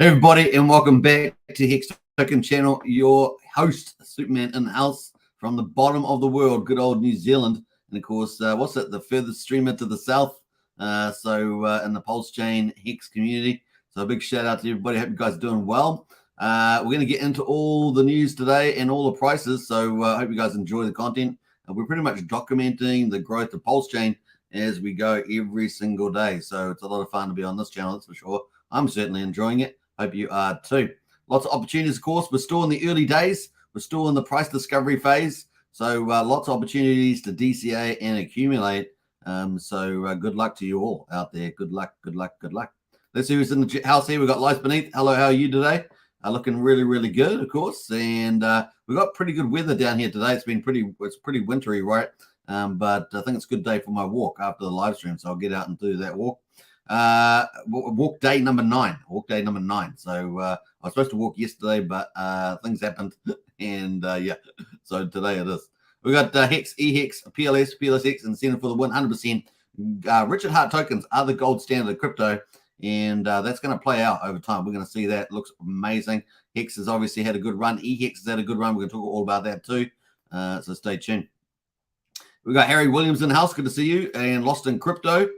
Hey everybody, and welcome back to Hex Token Channel. Your host, Superman in the house from the bottom of the world, good old New Zealand, and of course, what's it? The furthest streamer to the south. In the Pulsechain Hex community. So a big shout out to everybody. Hope you guys are doing well. We're going to get into all the news today and all the prices. So I hope you guys enjoy the content. We're pretty much documenting the growth of Pulsechain as we go every single day. So it's a lot of fun to be on this channel, that's for sure. I'm certainly enjoying it. Hope you are too. Lots of opportunities, of course. We're still in the early days. We're still in the price discovery phase. So lots of opportunities to DCA and accumulate. Good luck to you all out there. Good luck, good luck, good luck. Let's see who's in the house here. We've got Lights Beneath. Hello, how are you today? Looking really, really good, of course. And we've got pretty good weather down here today. It's pretty wintry, right? But I think it's a good day for my walk after the live stream. So I'll get out and do that walk. Walk day number 9. So I was supposed to walk yesterday, but things happened. And so today it is. We got Hex, EHEX, PLS, PLSX, and Center for the win 100%. Richard Hart tokens are the gold standard of crypto, and that's going to play out over time. We're going to see that. It looks amazing. Hex has obviously had a good run. EHEX has had a good run. We're going to talk all about that too. So stay tuned. We got Harry Williams in the house. Good to see you. And Lost in Crypto.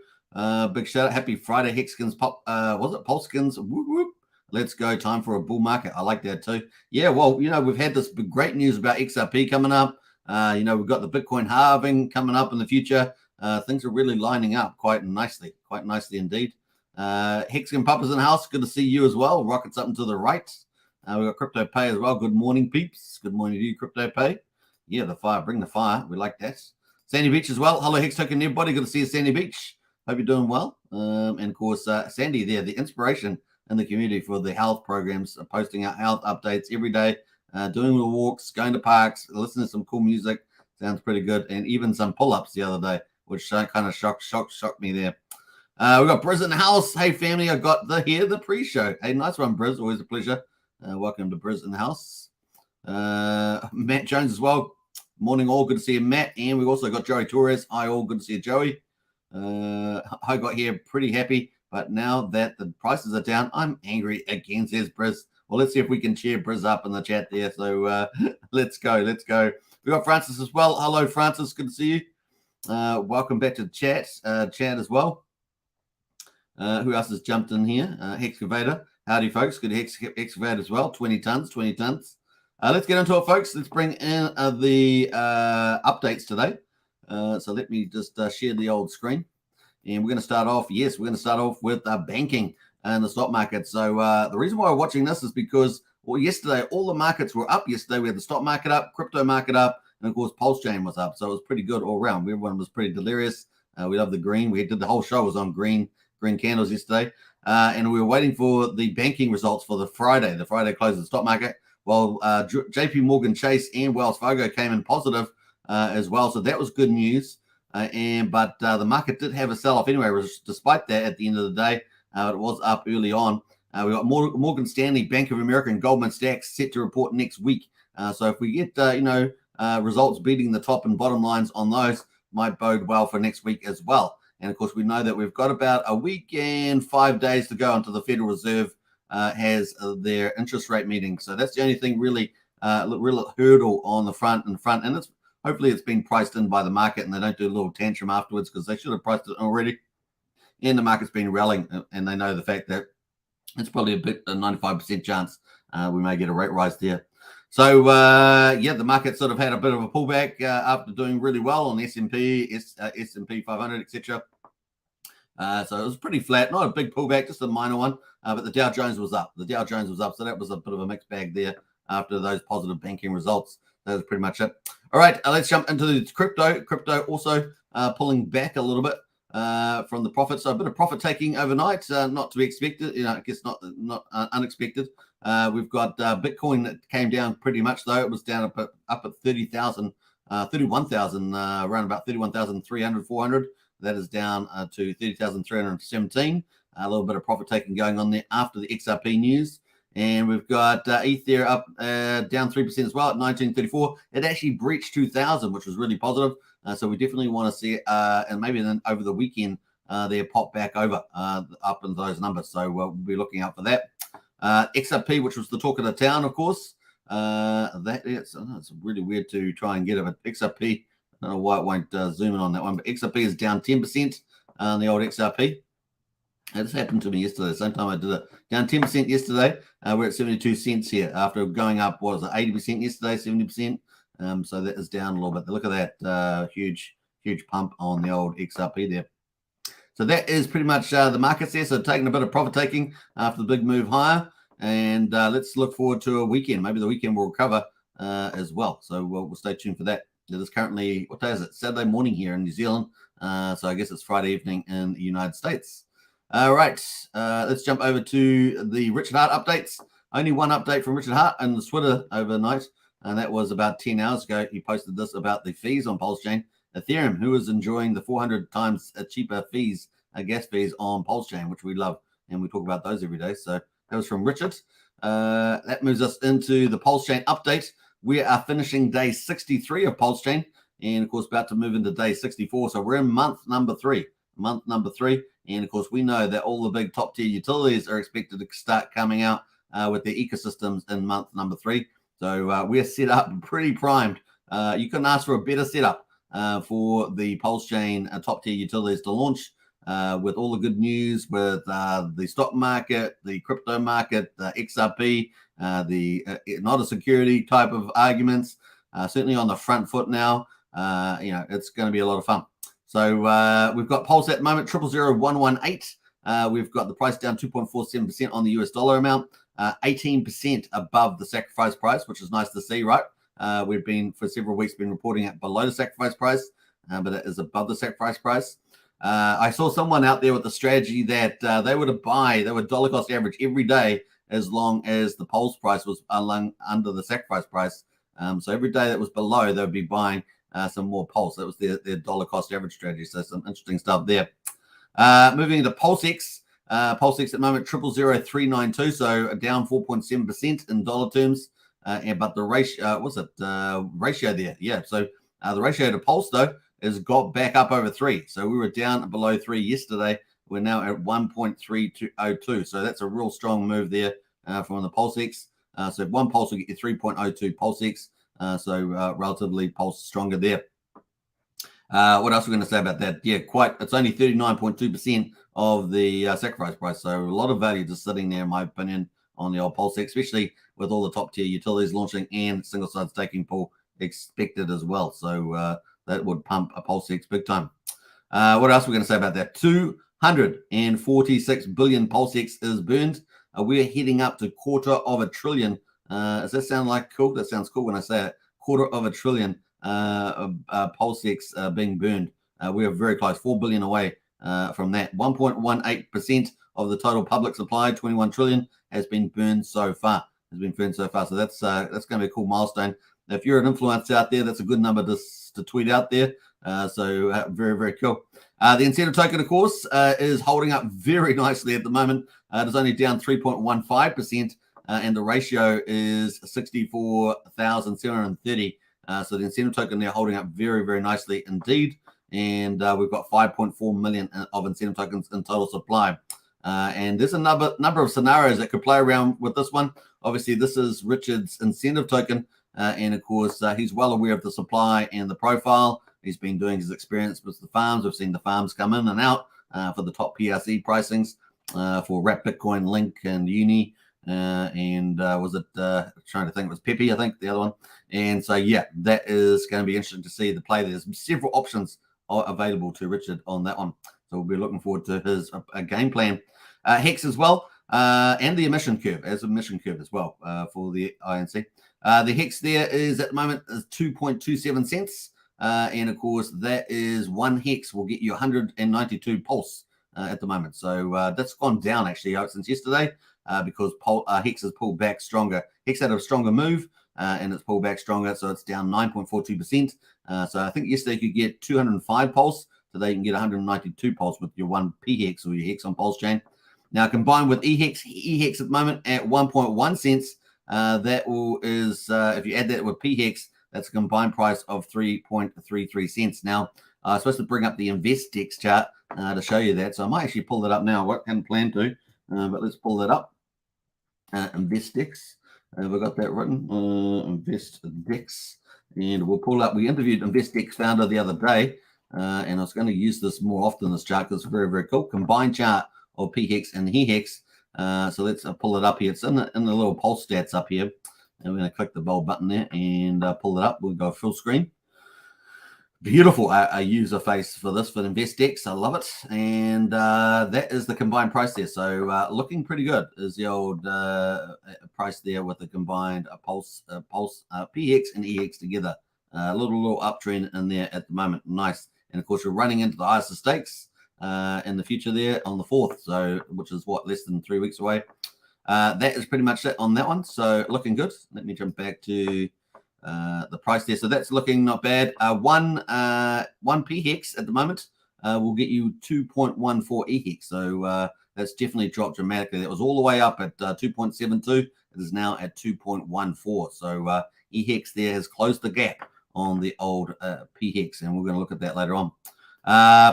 Big shout out. Happy Friday, Hexkins Pop. Was it Pulsekins? Whoop, whoop. Let's go. Time for a bull market. I like that too. Yeah, well, we've had this great news about XRP coming up. We've got the Bitcoin halving coming up in the future. Things are really lining up quite nicely indeed. Hexkin Papa's in the house. Good to see you as well. Rockets up and to the right. We've got Crypto Pay as well. Good morning, peeps. Good morning to you, Crypto Pay. Yeah, the fire. Bring the fire. We like that. Sandy Beach as well. Hello, Hex Token, everybody. Good to see you, Sandy Beach. Hope you're doing well. And of course, Sandy there, the inspiration in the community for the health programs, posting out health updates every day, doing the walks, going to parks, listening to some cool music. Sounds pretty good. And even some pull-ups the other day, which kind of shocked me there. We got Briz in the house. Hey, family, I got the pre-show. Hey, nice one, Briz. Always a pleasure. Welcome to Briz in the house. Matt Jones as well. Morning, all. Good to see you, Matt. And we've also got Joey Torres. Hi, all. Good to see you, Joey. I got here pretty happy, but now that the prices are down, I'm angry again, says Briz. Well, let's see if we can cheer Briz up in the chat there. So let's go. We got Francis as well. Hello, Francis. Good to see you. Welcome back to the chat as well. Who else has jumped in here? Hexcavator. Howdy, folks. Good Hexcavator as well. 20 tons. Let's get into it, folks. Let's bring in the updates today. So let me just share the old screen. And we're going to start off, with banking and the stock market. So the reason why we're watching this is because, yesterday, all the markets were up. Yesterday, we had the stock market up, crypto market up, and of course, Pulsechain was up. So it was pretty good all around. Everyone was pretty delirious. We love the green. We did the whole show was on green candles yesterday. And we were waiting for the banking results for the Friday close of the stock market. Well, JP Morgan Chase and Wells Fargo came in positive as well. So that was good news. But the market did have a sell-off anyway. Despite that, at the end of the day, it was up early on. We got Morgan Stanley, Bank of America, and Goldman Sachs set to report next week. So if we get results beating the top and bottom lines on those, might bode well for next week as well. And of course, we know that we've got about a week and 5 days to go until the Federal Reserve has their interest rate meeting. So that's the only thing really real hurdle on the front. And hopefully it's been priced in by the market and they don't do a little tantrum afterwards, because they should have priced it already. And the market's been rallying, and they know the fact that it's probably a 95% chance we may get a rate rise there. So, the market sort of had a bit of a pullback after doing really well on S&P 500, etc. So it was pretty flat, not a big pullback, just a minor one. But the Dow Jones was up. So that was a bit of a mixed bag there after those positive banking results. That was pretty much it. All right, let's jump into the crypto. Crypto also pulling back a little bit from the profit. So a bit of profit taking overnight, not to be expected. I guess not unexpected. We've got Bitcoin that came down pretty much, though. It was down up at 31,000, around about 31,300, 400. That is down to 30,317. A little bit of profit taking going on there after the XRP news. And we've got Ether up down 3% as well at 1934. It actually breached 2,000, which was really positive. So we definitely want to see it, and maybe then over the weekend, they pop back over up into those numbers. So we'll be looking out for that. XRP, which was the talk of the town, of course. It's really weird to try and get it, but XRP, I don't know why it won't zoom in on that one, but XRP is down 10% on the old XRP. It just happened to me yesterday, same time I did it. Down 10% yesterday. We're at 72 cents here after going up, what was it, 80% yesterday, 70%. So that is down a little bit. Look at that huge pump on the old XRP there. So that is pretty much the markets there. So taking a bit of profit taking after the big move higher. And let's look forward to a weekend. Maybe the weekend will recover as well. So we'll stay tuned for that. It is currently, what day is it? Saturday morning here in New Zealand. So I guess it's Friday evening in the United States. All right, let's jump over to the Richard Hart updates. Only one update from Richard Hart on the Twitter overnight, and that was about 10 hours ago. He posted this about the fees on Pulsechain. Ethereum, who is enjoying the 400 times cheaper fees, gas fees on Pulsechain, which we love, and we talk about those every day. So that was from Richard. That moves us into the Pulsechain update. We are finishing day 63 of Pulsechain, and of course about to move into day 64. So we're in month number 3. And of course, we know that all the big top tier utilities are expected to start coming out with their ecosystems in month number 3. So we're set up pretty primed. You couldn't ask for a better setup for the Pulsechain top tier utilities to launch with all the good news with the stock market, the crypto market, the XRP, the not a security type of arguments. Certainly on the front foot now. It's going to be a lot of fun. So we've got Pulse at the moment, 000118. We've got the price down 2.47% on the US dollar amount, 18% above the sacrifice price, which is nice to see, right? We've been, for several weeks, been reporting it below the sacrifice price, but it is above the sacrifice price. I saw someone out there with a strategy that they would dollar cost average every day as long as the Pulse price was under the sacrifice price. So every day that was below, they would be buying some more Pulse. That was their dollar cost average strategy. So some interesting stuff there. Moving into Pulsex. Pulsex at the moment, 000392. So down 4.7% in dollar terms. But the ratio, ratio there? Yeah. So the ratio to Pulse, though, has got back up over 3. So we were down below 3 yesterday. We're now at 1.3202. So that's a real strong move there from the Pulsex. So one Pulse will get you 3.02 Pulsex. So relatively Pulse stronger there. What else are we going to say about that? Yeah, it's only 39.2% of the sacrifice price. So a lot of value just sitting there, in my opinion, on the old Pulsex, especially with all the top tier utilities launching and single side staking pool expected as well. So that would pump a Pulsex big time. What else are we going to say about that? 246 billion Pulsex is burned. We're heading up to $250 billion. Does that sound like cool? That sounds cool when I say it. $250 billion Pulsex being burned. We are very close, 4 billion away from that. 1.18% of the total public supply, 21 trillion, has been burned so far. So that's going to be a cool milestone. If you're an influencer out there, that's a good number to tweet out there. So very, very cool. The incentive token, of course, is holding up very nicely at the moment. It is only down 3.15%. And the ratio is 64,730. So the incentive token there holding up very, very nicely indeed. And we've got 5.4 million of incentive tokens in total supply. And there's a number of scenarios that could play around with this one. Obviously, this is Richard's incentive token. And of course, he's well aware of the supply and the profile. He's been doing his experience with the farms. We've seen the farms come in and out for the top PRC pricings for Wrap Bitcoin, Link, and Uni. Was it trying to think, it was Pepe, I think, the other one. And so, yeah, that is going to be interesting to see the play. There's several options available to Richard on that one. So we'll be looking forward to his game plan. Hex as well, and the emission curve as well for the INC. The Hex there is at the moment is 2.27 cents. And of course, that is one Hex will get you 192 Pulse at the moment. So that's gone down actually since yesterday because Hex has pulled back stronger. Hex had a stronger move and it's pulled back stronger. So it's down 9.42%. So I think yesterday you could get 205 Pulse. Today you can get 192 Pulse with your one P-Hex or your Hex on Pulsechain. Now combined with EHEX at the moment at 1.1 cents. That is, if you add that with P-Hex, that's a combined price of 3.33 cents. Now, I'm supposed to bring up the InvestX chart to show you that. So I might actually pull that up now. I hadn't planned to, but let's pull that up. InvestDex. We've got that written, InvestDex. And we'll pull up, we interviewed InvestDex founder the other day, and I was going to use this more often, this chart, because it's very, very cool. Combined chart of PHEX and HEX. So let's pull it up here. It's in the little pulse stats up here. And we're going to click the bold button there and pull it up. We'll go full screen. Beautiful user face for this, for InvestDex. I love it. And that is the combined price there. So looking pretty good is the old price there with the combined Pulse, PX and EX together. A little uptrend in there at the moment. Nice. And of course, we're running into the highest of stakes in the future there on the 4th. So, which is what, less than 3 weeks away. That is pretty much it on that one. So looking good. Let me jump back to the price there. So that's looking not bad. One PHEX at the moment will get you 2.14 EHEX. So that's definitely dropped dramatically. That was all the way up at 2.72. It is now at 2.14. So EHEX there has closed the gap on the old PHEX, and we're going to look at that later on.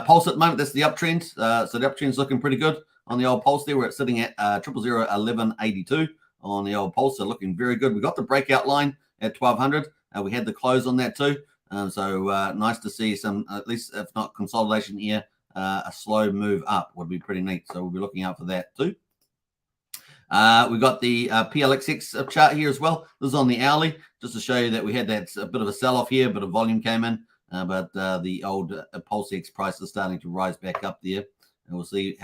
Pulse at the moment, that's the uptrend. So the uptrend is looking pretty good on the old Pulse there. We're sitting at 0001182 on the old Pulse. So looking very good. We got the breakout line at 1200. We had the close on that too. So nice to see some, at least if not consolidation here, a slow move up would be pretty neat. So we'll be looking out for that too. We got the PLXX chart here as well. This is on the hourly, just to show you that we had that a bit of a sell-off here, but a volume came in. But the old PulseX price is starting to rise back up there, and we'll see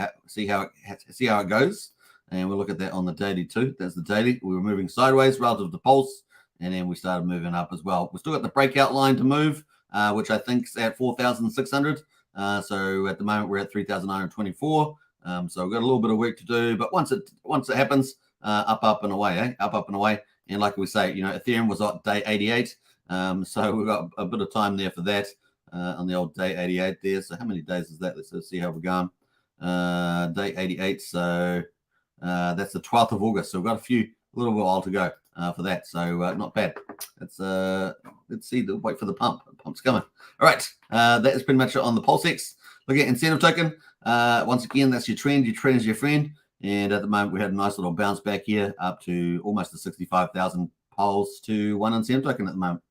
how it goes. And we'll look at that on the daily too. That's the daily. We were moving sideways relative to Pulse, and then we started moving up as well. We still got the breakout line to move, which I think is at 4,600. So at the moment we're at 3,924. So we've got a little bit of work to do, but once it happens, up and away, up and away. And like we say, you know, Ethereum was on day 88. So we've got a bit of time there for that on the old day 88 there. So how many days is that? Let's see how we're going. Day 88. So that's the 12th of August. So we've got a little while to go for that. So not bad. Let's see, wait for the pump. The pump's coming. All right. That is pretty much it on the PulseX. Look at incentive token. Once again, that's your trend. Your trend is your friend. And at the moment, we had a nice little bounce back here up to almost the 65,000 pulse to one incentive token at the moment.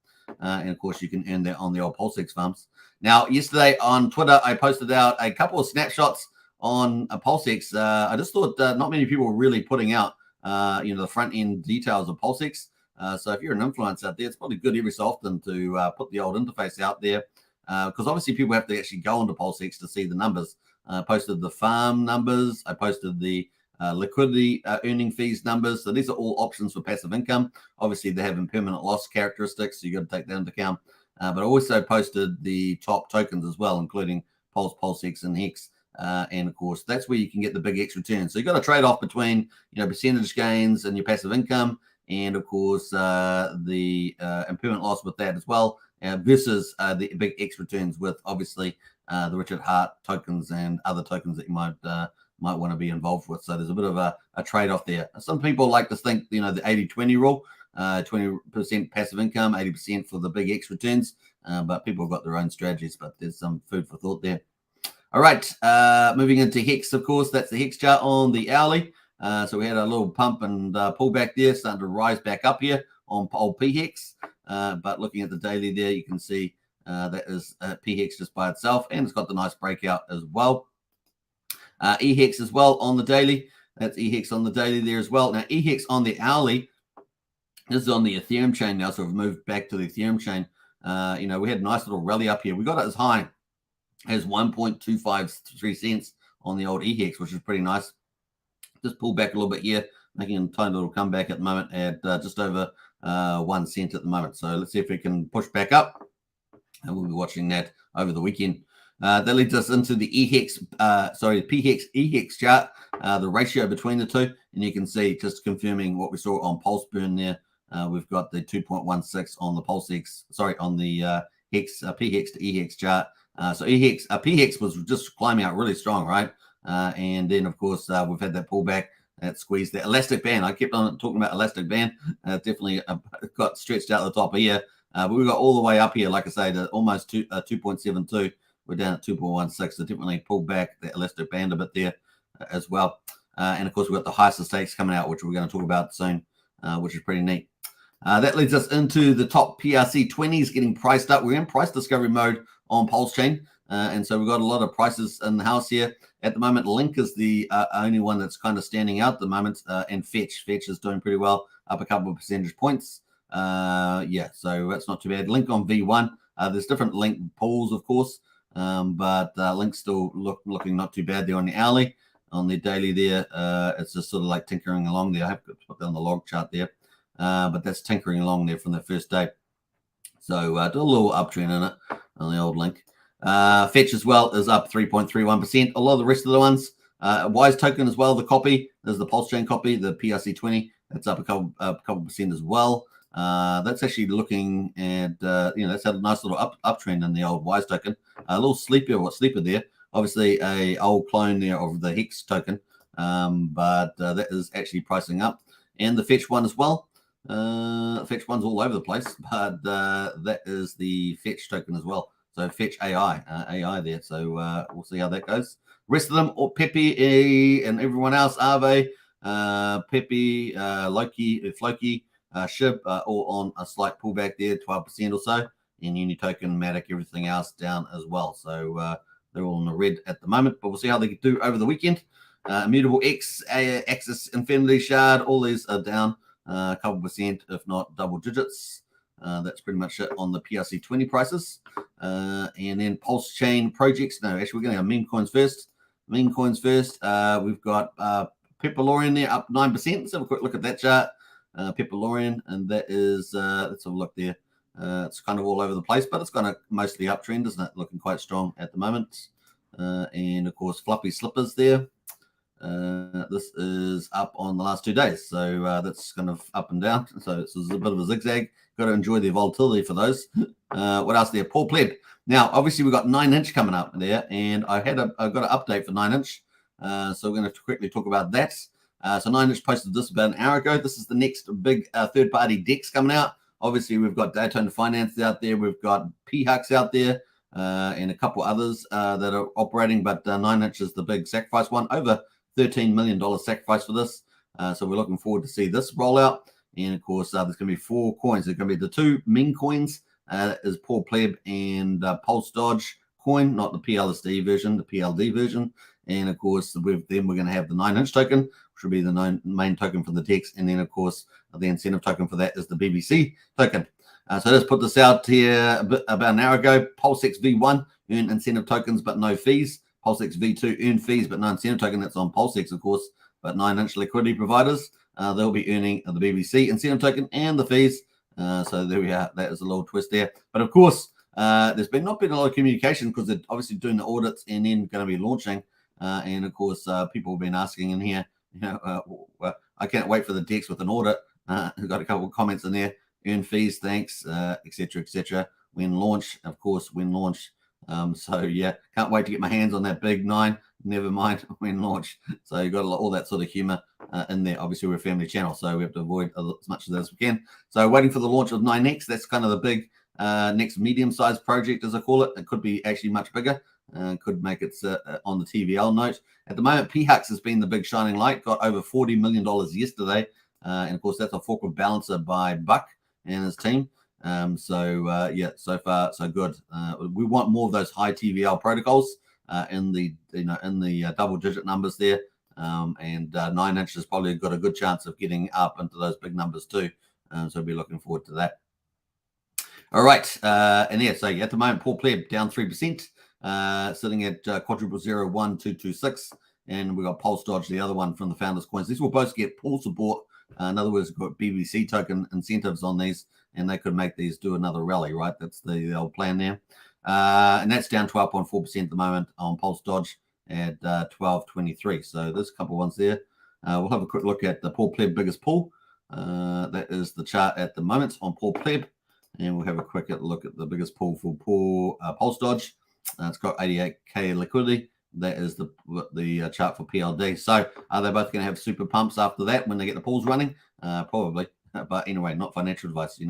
And of course, you can earn that on the old PulseX farms. Now, yesterday on Twitter, I posted out a couple of snapshots on a PulseX. I just thought not many people were really putting out, the front end details of PulseX. So if you're an influencer out there, it's probably good every so often to put the old interface out there, because obviously people have to actually go into PulseX to see the numbers. I posted the farm numbers. I posted the liquidity earning fees numbers. So these are all options for passive income. Obviously, they have impermanent loss characteristics, so you got to take that into account. But I also posted the top tokens as well, including Pulse, PulseX, and Hex. And of course, that's where you can get the big X returns. So you've got to trade off between, percentage gains and your passive income, and of course, the impermanent loss with that as well, versus the big X returns with obviously the Richard Hart tokens and other tokens that you might want to be involved with. So there's a bit of a trade-off there. Some people like to think, the 80-20 rule, 20% passive income, 80% for the big X returns. But people have got their own strategies, but there's some food for thought there. All right, moving into Hex, of course, that's the Hex chart on the hourly. So we had a little pump and pullback there, starting to rise back up here on old PHEX. But looking at the daily there, you can see that is PHEX just by itself, and it's got the nice breakout as well. EHEX as well on the daily. That's EHEX on the daily there as well. Now, EHEX on the hourly, this is on the Ethereum chain now, so we've moved back to the Ethereum chain. We had a nice little rally up here. We got it as high as 1.253 cents on the old EHEX, which is pretty nice. Just pulled back a little bit here, making a tiny little comeback at the moment at just over 1 cent at the moment. So let's see if we can push back up, and we'll be watching that over the weekend. That leads us into the PHEX EHEX chart, the ratio between the two, and you can see, just confirming what we saw on Pulse Burn there. We've got the 2.16 on the on the Hex PHEX to EHEX chart. So PHEX was just climbing out really strong, right? And then of course we've had that pullback, that squeeze, that elastic band. I kept on talking about elastic band. Definitely got stretched out the top of here, but we got all the way up here, like I say, to almost 2.72. We're down at 2.16, so definitely pulled back the elastic band a bit there as well. And of course, we've got the highest stakes coming out, which we're going to talk about soon, which is pretty neat. That leads us into the top PRC 20s getting priced up. We're in price discovery mode on Pulsechain. And so we've got a lot of prices in the house here. At the moment, Link is the only one that's kind of standing out at the moment. And Fetch is doing pretty well, up a couple of percentage points. Yeah, so that's not too bad. Link on V1. There's different Link pools, of course. But Link's still looking not too bad there on the hourly. On the daily there, it's just sort of like tinkering along there. I have to put that on the log chart there. But that's tinkering along there from the first day. So do a little uptrend in it on the old Link. Fetch as well is up 3.31%. A lot of the rest of the ones, Wise Token as well, the copy, there's the Pulsechain copy, the PRC20, that's up a couple percent as well. That's actually looking at, that's had a nice little uptrend in the old Wise Token. A little sleeper there. Obviously, a old clone there of the Hex Token, but that is actually pricing up. And the Fetch one as well. Fetch one's all over the place, but that is the Fetch token as well. So Fetch AI there. So we'll see how that goes. Rest of them, or Pepe and everyone else, Aave, Pepe, Loki, Floki, Shib, all on a slight pullback there, 12% or so. And Uni Token, Matic, everything else down as well. So they're all in the red at the moment, but we'll see how they do over the weekend. Immutable X, Axis, Infinity Shard, all these are down a couple percent, if not double digits. That's pretty much it on the PRC20 prices. And then Pulsechain projects. No, actually, we're going to have meme coins first. We've got Pepperlorian there up 9%. Let's have a quick look at that chart. Pepperlorian, and that is, let's have a look there. It's kind of all over the place, but it's kind of mostly uptrend, isn't it? Looking quite strong at the moment. And of course, Fluffy Slippers there. This is up on the last 2 days, so that's kind of up and down. So this is a bit of a zigzag. Got to enjoy the volatility for those. What else there? Paul Pleb. Now, obviously, we've got 9-inch coming up there, and I've got an update for 9-inch. So we're going to quickly talk about that. So 9-inch posted this about an hour ago. This is the next big third-party DEX coming out. Obviously, we've got Daytona Finance out there. We've got PHUX out there, and a couple others that are operating. But 9-inch is the big sacrifice one. Over $13 million sacrifice for this. So we're looking forward to see this roll out. And of course, there's going to be 4 coins. There's going to be the 2 meme coins, is Paul Pleb and Pulse Dodge coin, not the PLSD version, the PLD version. And of course, then we're going to have the 9-inch token, which will be the main token for the DEX. And then, of course, the incentive token for that is the BBC token. So let's put this out here about an hour ago. Pulsex V1 earn incentive tokens, but no fees. Pulsex V2 earn fees, but no incentive token. That's on Pulsex, of course, but 9-inch liquidity providers. They'll be earning the BBC incentive token and the fees. So there we are. That is a little twist there. But of course, there's not been a lot of communication because they're obviously doing the audits and then going to be launching. And of course, people have been asking in here, I can't wait for the DEX with an audit. We've got a couple of comments in there. Earn fees, thanks, etc., etc. When launch, of course, when launch. So yeah, can't wait to get my hands on that big 9. Never mind when launch. So you've got all that sort of humor in there. Obviously, we're a family channel, so we have to avoid as much of that as we can. So waiting for the launch of 9X. That's kind of the big next medium-sized project, as I call it. It could be actually much bigger. Could make it on the TVL note. At the moment, PHUX has been the big shining light. Got over $40 million yesterday. And of course, that's a forward balancer by Buck and his team. Yeah, so far so good. We want more of those high TVL protocols in the double-digit numbers there. And 9-inch has probably got a good chance of getting up into those big numbers too. So we'll be looking forward to that. All right, and yeah, so at the moment, Paul Pleb down 3%, sitting at $0.01226, and we got Pulse Dodge, the other one from the Founders Coins. These will both get pool support. In other words, we've got BBC token incentives on these, and they could make these do another rally, right? That's the old plan there. And that's down 12.4% at the moment on Pulse Dodge at 12.23. So there's a couple of ones there. We'll have a quick look at the Paul Pleb biggest pool. That is the chart at the moment on Paul Pleb. And we'll have a quick look at the biggest pool for Pulse Dodge. It's got 88K liquidity. That is the chart for PLD. So are they both going to have super pumps after that when they get the pools running? Probably. But anyway, not financial advice,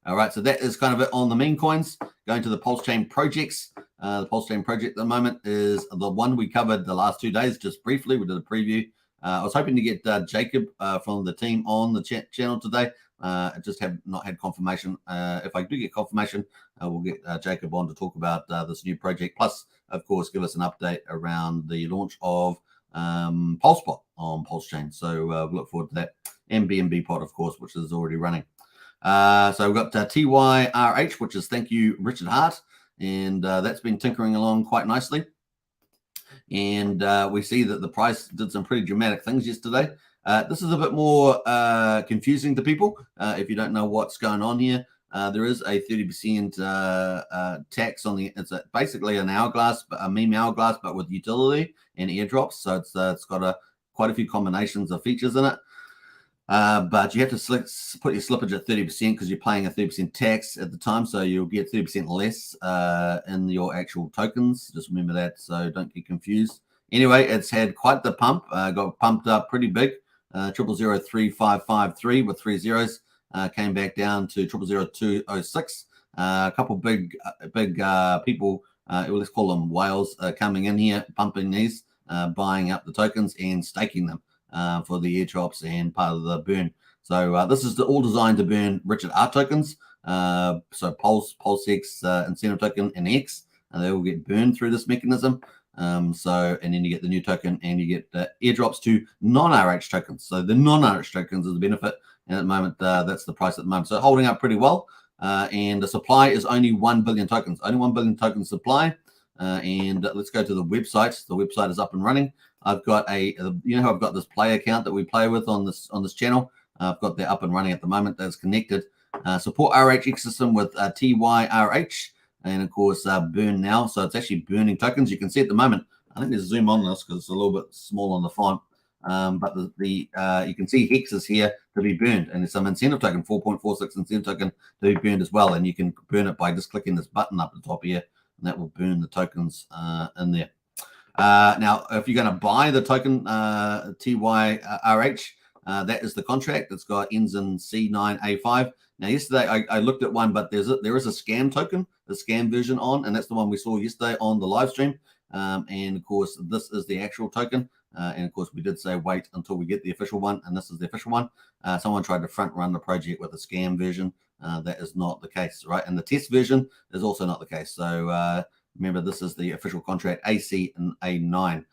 All right, so that is kind of it on the meme coins. Going to the Pulsechain projects. The Pulsechain project at the moment is the one we covered the last 2 days, just briefly. We did a preview. I was hoping to get Jacob from the team on the channel today. I just have not had confirmation. If I do get confirmation, we'll get Jacob on to talk about this new project. Plus, of course, give us an update around the launch of Pulsepot on Pulsechain. So we look forward to that. And BNB Pot, of course, which is already running. So we've got TYRH, which is thank you, Richard Hart. And that's been tinkering along quite nicely. And we see that the price did some pretty dramatic things yesterday. This is a bit more confusing to people if you don't know what's going on here. There is a 30% tax on the. It's basically an hourglass, a meme hourglass, but with utility and airdrops. So it's got quite a few combinations of features in it. But you have to put your slippage at 30% because you're paying a 30% tax at the time, so you'll get 30% less in your actual tokens. Just remember that, so don't get confused. Anyway, it's had quite the pump. Got pumped up pretty big. 0003553 with 3 zeros. Came back down to 0000206. A couple big people, let's call them whales, coming in here, pumping these, buying up the tokens and staking them for the airdrops and part of the burn. So this is all designed to burn Richard Hart tokens. So Pulsex, incentive token, and X, and they will get burned through this mechanism. And then you get the new token and you get airdrops to non-RH tokens. So the non-RH tokens is the benefit. And at the moment, that's the price at the moment. So holding up pretty well. And the supply is only 1 billion tokens, only 1 billion token supply. And let's go to the website. The website is up and running. I've got how I've got this play account that we play with on this channel. I've got that up and running at the moment. That's connected. Support RH ecosystem with TYRH. And of course, burn now. So it's actually burning tokens. You can see at the moment, I think there's a zoom on this because it's a little bit small on the font. But you can see Hex is here to be burned. And there's some incentive token, 4.46 incentive token to be burned as well. And you can burn it by just clicking this button up at the top here. And that will burn the tokens in there. Now, if you're going to buy the token TYRH, that is the contract. It's got ends in C9A5. Now, yesterday I looked at one, but there is a scam token, the scam version on, and that's the one we saw yesterday on the live stream. And of course, this is the actual token. And of course, we did say wait until we get the official one, and this is the official one. Someone tried to front run the project with a scam version. That is not the case, right? And the test version is also not the case. So remember, this is the official contract AC and A9.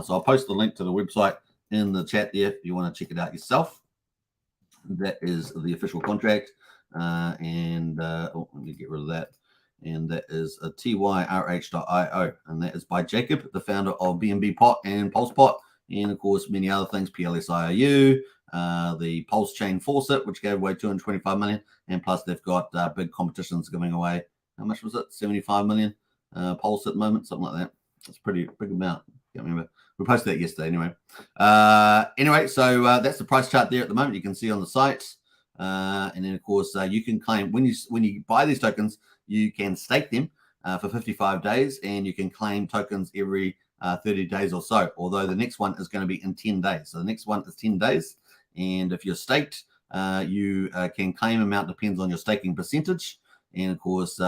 So I'll post the link to the website in the chat there if you want to check it out yourself. That is the official contract. Let me get rid of that. And that is a tyrh.io. And that is by Jacob, the founder of BNB Pot and Pulsepot. And of course, many other things, PLSIOU, the Pulsechain Faucet, which gave away 225 million. And plus, they've got big competitions giving away. How much was it? 75 million Pulse at the moment, something like that. That's a pretty big amount. Can't remember. We posted that yesterday anyway. So that's the price chart there at the moment. You can see on the site. And then, of course, you can claim when you buy these tokens, you can stake them for 55 days, and you can claim tokens every 30 days or so. Although the next one is going to be in 10 days. So the next one is 10 days, and if you're staked, you can claim amount depends on your staking percentage. And of course,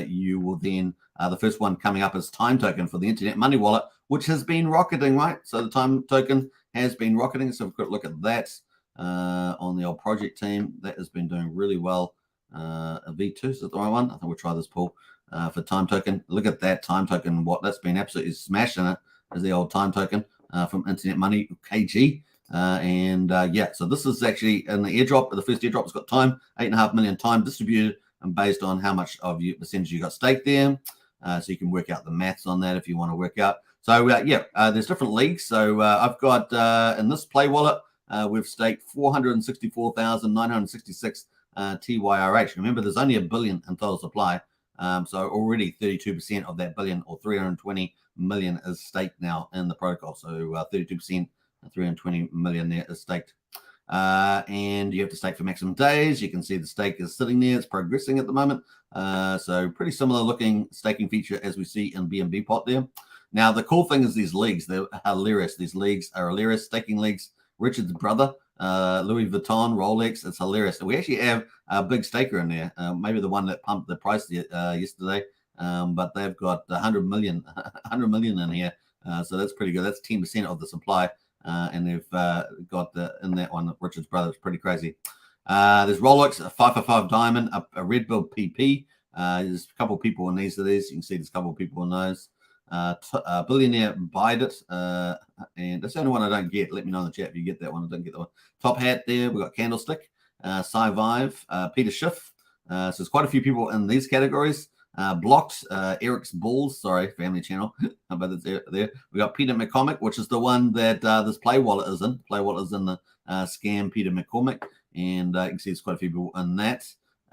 you will then the first one coming up is Time Token for the Internet Money Wallet, which has been rocketing, right? So the Time Token has been rocketing. So we've got a look at that. On the old project team, that has been doing really well. V2 is that the right one? I think we'll try this pool for Time Token. Look at that Time Token. What that's been absolutely smashing it is the old Time Token from Internet Money KG. So this is actually in the airdrop. The first airdrop has got time, 8.5 million time distributed, and based on how much of your percentage you got staked there. So you can work out the maths on that if you want to work out. So there's different leagues. So I've got in this play wallet. We've staked 464,966 TYRH. Remember, there's only 1 billion in total supply. So already 32% of that billion, or 320 million, is staked now in the protocol. So 32%, 320 million there is staked. And you have to stake for maximum days. You can see the stake is sitting there. It's progressing at the moment. So pretty similar looking staking feature as we see in BNB Pot there. Now, the cool thing is these leagues. They're hilarious. These leagues are hilarious. Staking leagues. Richard's brother, Louis Vuitton, Rolex. It's hilarious. We actually have a big staker in there. Maybe the one that pumped the price yesterday. But they've got 100 million in here. So that's pretty good. That's 10% of the supply. and they've got in that one Richard's brother. It's pretty crazy. There's Rolex, a 555 diamond, a Red Bull PP. There's a couple of people in these of these. You can see there's a couple of people in those. Billionaire Bide It, and that's the only one I don't get. Let me know in the chat if you get that one. I don't get that one. Top Hat there. We've got Candlestick, Vive, Peter Schiff. So there's quite a few people in these categories. Blocked, Eric's Bulls, sorry, family channel, but it's there. We got Peter McCormick, which is the one that this Play Wallet is in. Play Wallet is in the scam Peter McCormick, and you can see there's quite a few people in that.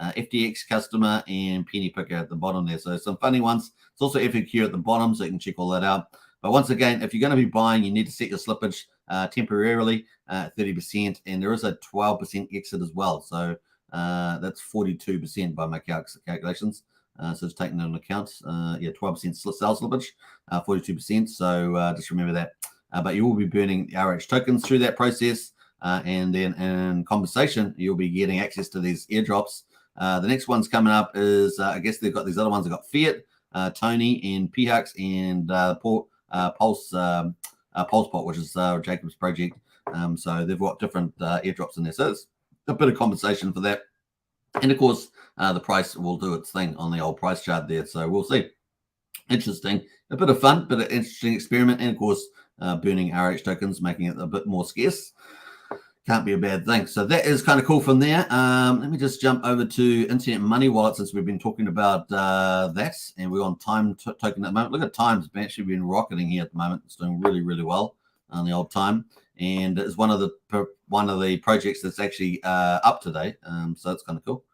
FTX customer and Penny Picker at the bottom there. So some funny ones. It's also FAQ at the bottom, so you can check all that out. But once again, if you're going to be buying, you need to set your slippage temporarily 30%, and there is a 12% exit as well. So that's 42% by my calculations. So it's taken into account. 12% sell slippage, 42%. So just remember that. But you will be burning RH tokens through that process. And then in compensation, you'll be getting access to these airdrops. The next one's coming up is, I guess they've got these other ones. They've got Fiat, Tony, and P-Hux, and Pulsepot, which is Jacob's project. So they've got different airdrops in there. So it's a bit of compensation for that. And of course, the price will do its thing on the old price chart there. So we'll see. Interesting. A bit of fun, bit of interesting experiment. And of course, burning RH tokens, making it a bit more scarce. Can't be a bad thing. So that is kind of cool from there. Let me just jump over to Internet Money Wallet since we've been talking about that. And we're on Time token at the moment. Look at Time's actually been rocketing here at the moment. It's doing really, really well on the old Time. And it's one of the projects that's actually up today. So it's kind of cool.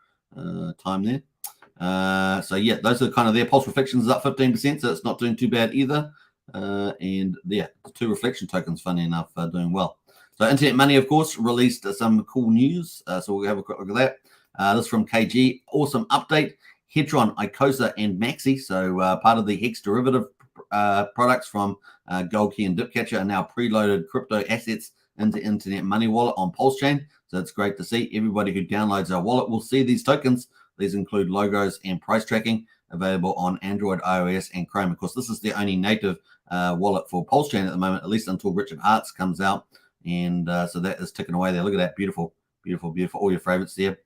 Time there. So yeah, those are kind of there. Pulse Reflections is up 15%, so it's not doing too bad either. And yeah, the two reflection tokens, funny enough, are doing well. So Internet Money, of course, released some cool news. So we'll have a quick look at that. This is from KG. Awesome update. Hedron, Icosa, and Maxi. So part of the Hex derivative products from Goldkey and Dipcatcher are now preloaded crypto assets into Internet Money Wallet on Pulsechain. So it's great to see. Everybody who downloads our wallet will see these tokens. These include logos and price tracking available on Android, iOS, and Chrome. Of course, this is the only native wallet for Pulsechain at the moment, at least until Richard Hart's comes out. And so that is ticking away there. Look at that. Beautiful, beautiful, beautiful. All your favorites there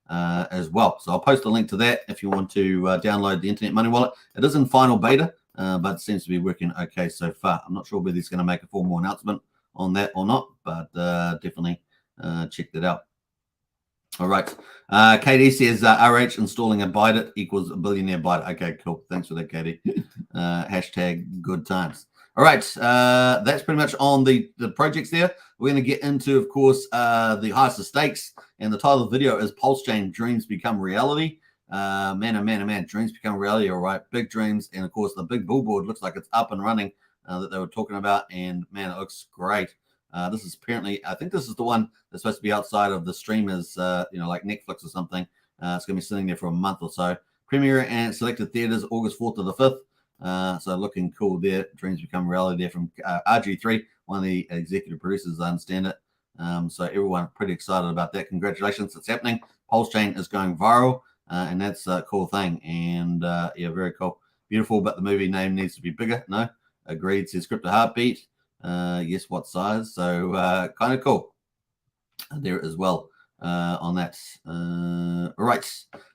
as well. So I'll post a link to that if you want to download the Internet Money Wallet. It is in final beta, but it seems to be working okay so far. I'm not sure whether he's going to make a formal announcement on that or not, but definitely check that out. All right. KD says RH installing a Bide It equals a billionaire Bide It. Okay, cool. Thanks for that, KD. Hashtag good times. All right. That's pretty much on the projects there. We're going to get into, of course, the highest of stakes. And the title of the video is Pulsechain Dreams Become Reality. Man, oh man, oh man. Dreams become reality. All right. Big dreams. And, of course, the big billboard looks like it's up and running that they were talking about. And, man, it looks great. This is apparently, I think this is the one that's supposed to be outside of the streamers, like Netflix or something. It's going to be sitting there for a month or so. Premiere and selected theaters, August 4th to the 5th. So looking cool there. Dreams become reality there from RG3, one of the executive producers, I understand it. So everyone pretty excited about that. Congratulations, it's happening. Pulsechain is going viral, and that's a cool thing. And yeah, very cool. Beautiful, but the movie name needs to be bigger. No, agreed, says Crypto Heartbeat. Yes, what size? So kind of cool there as well on that. All right,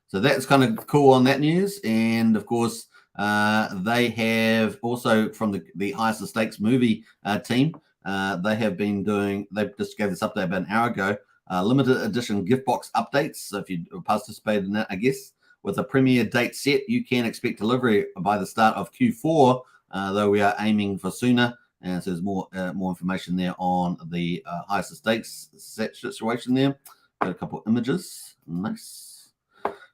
so that's kind of cool on that news. And of course, they have also from the highest of stakes movie team. They have been doing. They just gave this update about an hour ago. Limited edition gift box updates. So if you participated in that, I guess with a premiere date set, you can expect delivery by the start of Q4. Though we are aiming for sooner. And so there's more information there on the highest of stakes situation there. Got a couple of images. Nice.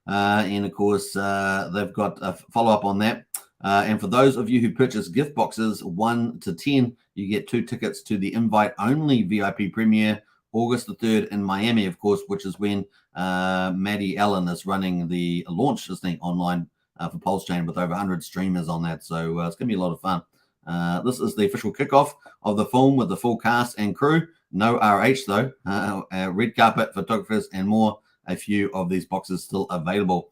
And, of course, they've got a follow-up on that. And for those of you who purchase gift boxes 1 to 10, you get 2 tickets to the invite-only VIP premiere August the 3rd in Miami, of course, which is when Maddie Allen is running the launch, isn't he, online for Pulsechain with over 100 streamers on that. So it's going to be a lot of fun. This is the official kickoff of the film with the full cast and crew. No RH, though. Red carpet, photographers, and more. A few of these boxes still available.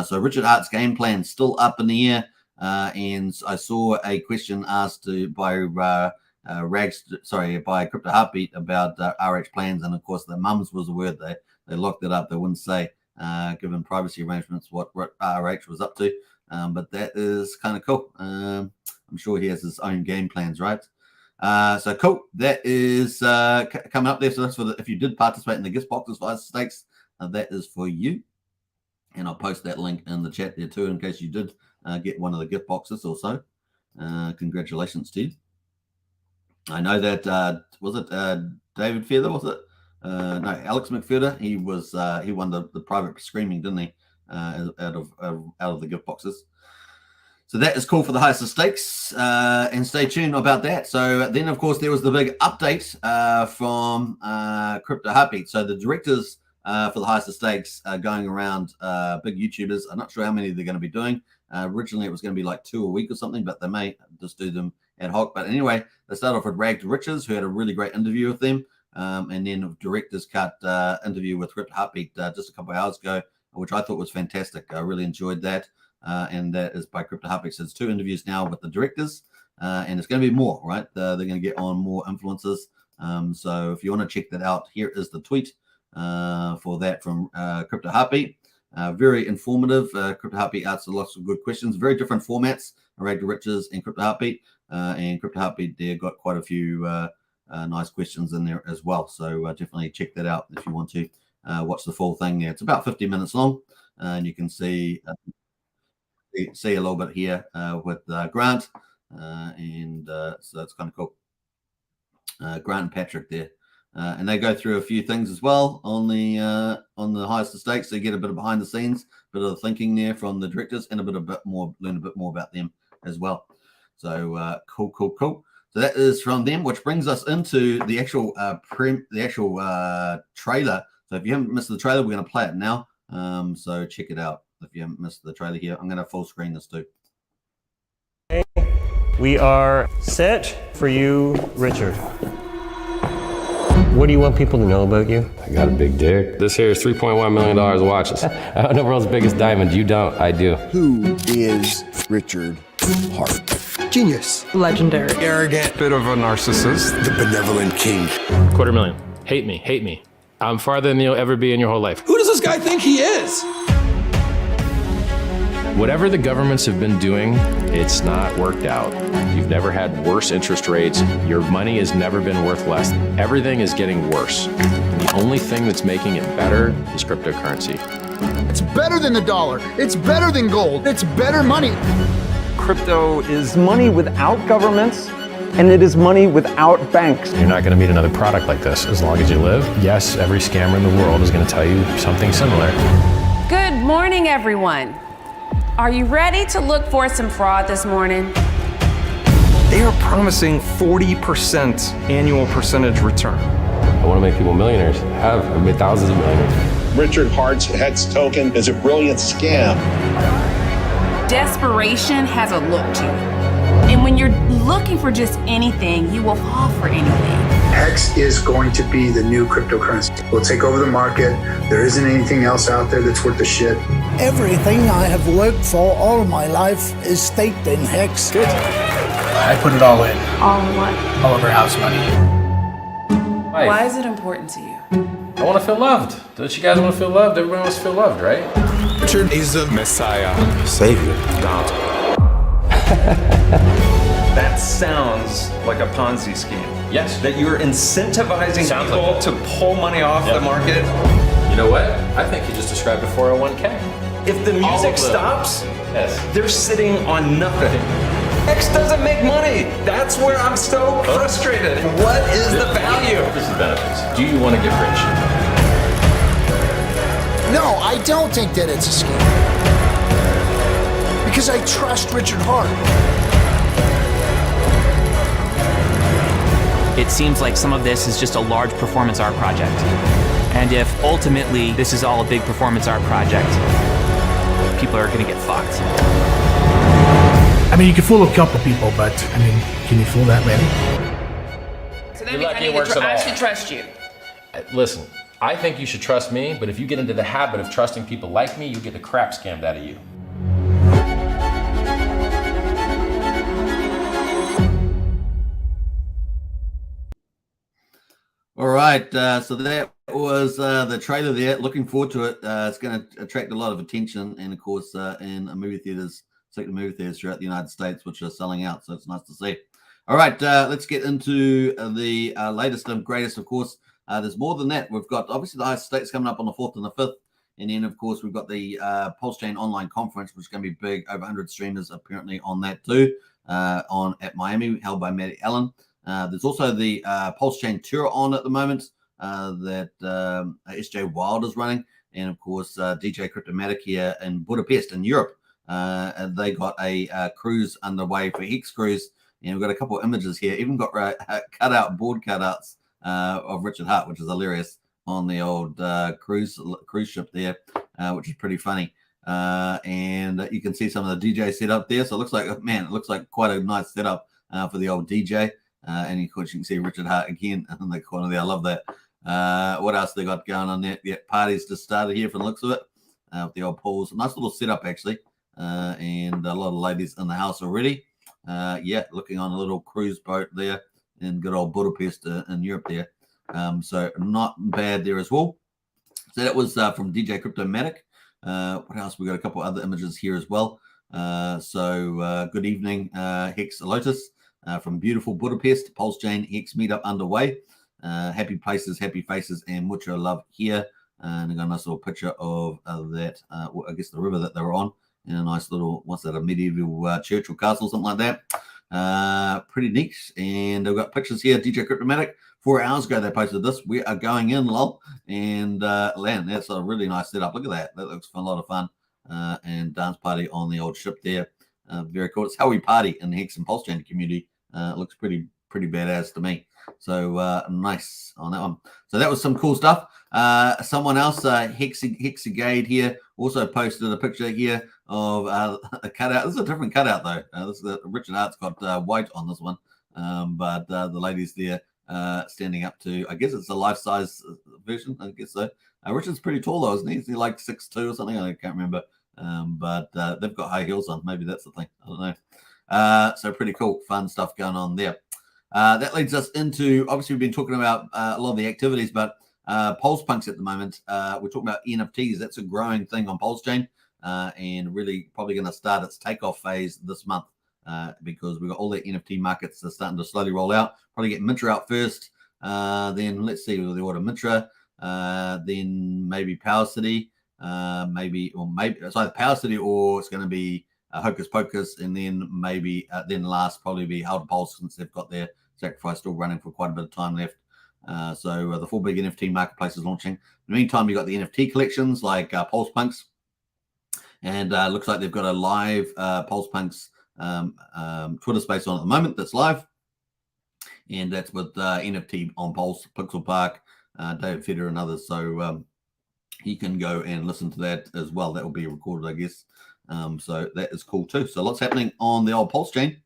So Richard Hart's game plan still up in the air. And I saw a question asked by by Crypto Heartbeat about RH plans, and of course the mums was a word they locked it up. They wouldn't say, given privacy arrangements, what RH was up to. But that is kind of cool. I'm sure he has his own game plans, right? So cool. That is coming up there. So that's if you did participate in the gift boxes for Hex Stakes, that is for you. And I'll post that link in the chat there too, in case you did get one of the gift boxes also. Congratulations to you. I know that was it David Feather, was it? No, Alex McFeather. He won the private screaming, didn't he? Out of the gift boxes. So that is cool for the Hex Stakes, and stay tuned about that. So then, of course, there was the big update from Crypto Heartbeat. So the directors for the Hex Stakes going around, big YouTubers. I'm not sure how many they're going to be doing. Originally, it was going to be like 2 a week or something, but they may just do them ad hoc. But anyway, they started off with Rag to Riches, who had a really great interview with them, and then a director's cut interview with Crypto Heartbeat just a couple of hours ago, which I thought was fantastic. I really enjoyed that. And that is by Crypto Heartbeat. So it's 2 interviews now with the directors, and it's going to be more, right? They're going to get on more influencers. So if you want to check that out, here is the tweet for that from Crypto Heartbeat. Very informative. Crypto Heartbeat asks lots of good questions, very different formats, Rag to Riches and Crypto Heartbeat. And Crypto Heartbeat there got quite a few nice questions in there as well. So definitely check that out if you want to watch the full thing there. It's about 50 minutes long, and you can see a little bit here with Grant, and so that's kind of cool. Grant and Patrick there, and they go through a few things as well on the Hex Stakes. They get a bit of behind the scenes, bit of the thinking there from the directors, and learn a bit more about them as well. So cool. So that is from them, which brings us into the actual trailer. So if you haven't missed the trailer, we're going to play it now. So check it out. If you haven't missed the trailer here, I'm going to full screen this too. We are set for you, Richard. What do you want people to know about you? I got a big dick. This here is $3.1 million of watches. I own the world's biggest diamond. You don't, I do. Who is Richard Hart? Genius. Legendary. Arrogant. Bit of a narcissist. The benevolent king. $250,000. Hate me. I'm farther than you'll ever be in your whole life. Who does this guy think he is? Whatever the governments have been doing, it's not worked out. You've never had worse interest rates. Your money has never been worth less. Everything is getting worse. And the only thing that's making it better is cryptocurrency. It's better than the dollar. It's better than gold. It's better money. Crypto is money without governments, and it is money without banks. You're not going to meet another product like this as long as you live. Yes, every scammer in the world is going to tell you something similar. Good morning, everyone. Are you ready to look for some fraud this morning? They are promising 40% annual percentage return. I want to make people millionaires. I've made thousands of millionaires. Richard Hart's Hex token is a brilliant scam. Desperation has a look to it. And when you're looking for just anything, you will fall for anything. Hex is going to be the new cryptocurrency. We'll take over the market. There isn't anything else out there that's worth the shit. Everything I have worked for all of my life is staked in Hex. Good. I put it all in. All in what? All of our house money. Why is it important to you? I want to feel loved. Don't you guys want to feel loved? Everybody wants to feel loved, right? Richard is the Messiah. Savior. God. That sounds like a Ponzi scheme. Yes. That you're incentivizing people to pull money off the market. You know what? I think you just described a 401k. If the music stops, they're sitting on nothing. X doesn't make money. That's where I'm so frustrated. What is the value? This is benefits. Do you want to get rich? No, I don't think that it's a scheme. Because I trust Richard Hart. It seems like some of this is just a large performance art project. And if ultimately this is all a big performance art project, people are gonna get fucked. I mean, you can fool a couple people, but I mean, can you fool that many? So that means I should trust you. Listen, I think you should trust me, but if you get into the habit of trusting people like me, you'll get the crap scammed out of you. All right, so that was the trailer there. Looking forward to it. It's going to attract a lot of attention, and of course, in movie theaters, particularly movie theaters throughout the United States, which are selling out. So it's nice to see. All right, let's get into the latest and greatest. Of course, there's more than that. We've got obviously the United States coming up on the 4th and the 5th, and then of course we've got the Pulsechain online conference, which is going to be big. Over 100 streamers apparently on that too. At Miami, held by Matty Allen. There's also the Pulsechain tour on at the moment that SJ Wild is running, and of course DJ Cryptomatic here in Budapest in Europe. And they got a cruise underway for Hex Cruise, and we've got a couple of images here. Even got board cutouts of Richard Hart, which is hilarious, on the old cruise ship there, which is pretty funny. And you can see some of the DJ setup there. So it looks like quite a nice setup for the old DJ. And of course, you can see Richard Hart again in the corner there. I love that. What else they got going on there? Yeah, parties just started here from the looks of it. With the old pools. Nice little setup, actually. And a lot of ladies in the house already. Looking on a little cruise boat there in good old Budapest in Europe there. So not bad there as well. So that was from DJ Cryptomatic. What else? We got a couple other images here as well. Good evening, Hex Lotus. From beautiful Budapest, Pulsechain Hex meetup underway. Happy places, happy faces, and mucho love here. And I got a nice little picture of that, I guess the river that they were on, and a nice little, what's that, a medieval church or castle, something like that. Pretty neat. And I've got pictures here. DJ Cryptomatic, 4 hours ago they posted this. We are going in, lol. And land, that's a really nice setup. Look at that. That looks a lot of fun. And dance party on the old ship there. Very cool. It's how we party in the Hex and Pulsechain community. It looks pretty badass to me. So nice on that one. So that was some cool stuff. Someone else, Hexagade here, also posted a picture here of a cutout. This is a different cutout though. This is Richard Hart's got white on this one, but the ladies there standing up to, I guess it's a life-size version. I guess so. Richard's pretty tall though, isn't he? Is he like 6'2" or something? I can't remember. But they've got high heels on. Maybe that's the thing. I don't know. So pretty cool, fun stuff going on there. That leads us into, obviously we've been talking about a lot of the activities, but Pulse Punks at the moment, we're talking about NFTs. That's a growing thing on Pulsechain, and really probably going to start its takeoff phase this month because we've got all the NFT markets that are starting to slowly roll out. Probably get Mitra out first, then let's see the order: Mitra, then maybe Power City, maybe it's either Power City or it's going to be Hocus Pocus, and then maybe then last probably be Held Pulse, since they've got their Sacrifice still running for quite a bit of time left. So the 4 big NFT marketplace is launching. In the meantime, you got the NFT collections like Pulse Punks, and looks like they've got a live Pulse Punks Twitter space on at the moment that's live, and that's with NFT on Pulse, Pixel Park, David Feder, and others. So you can go and listen to that as well. That will be recorded, I guess. So that is cool too. So lots happening on the old Pulsechain.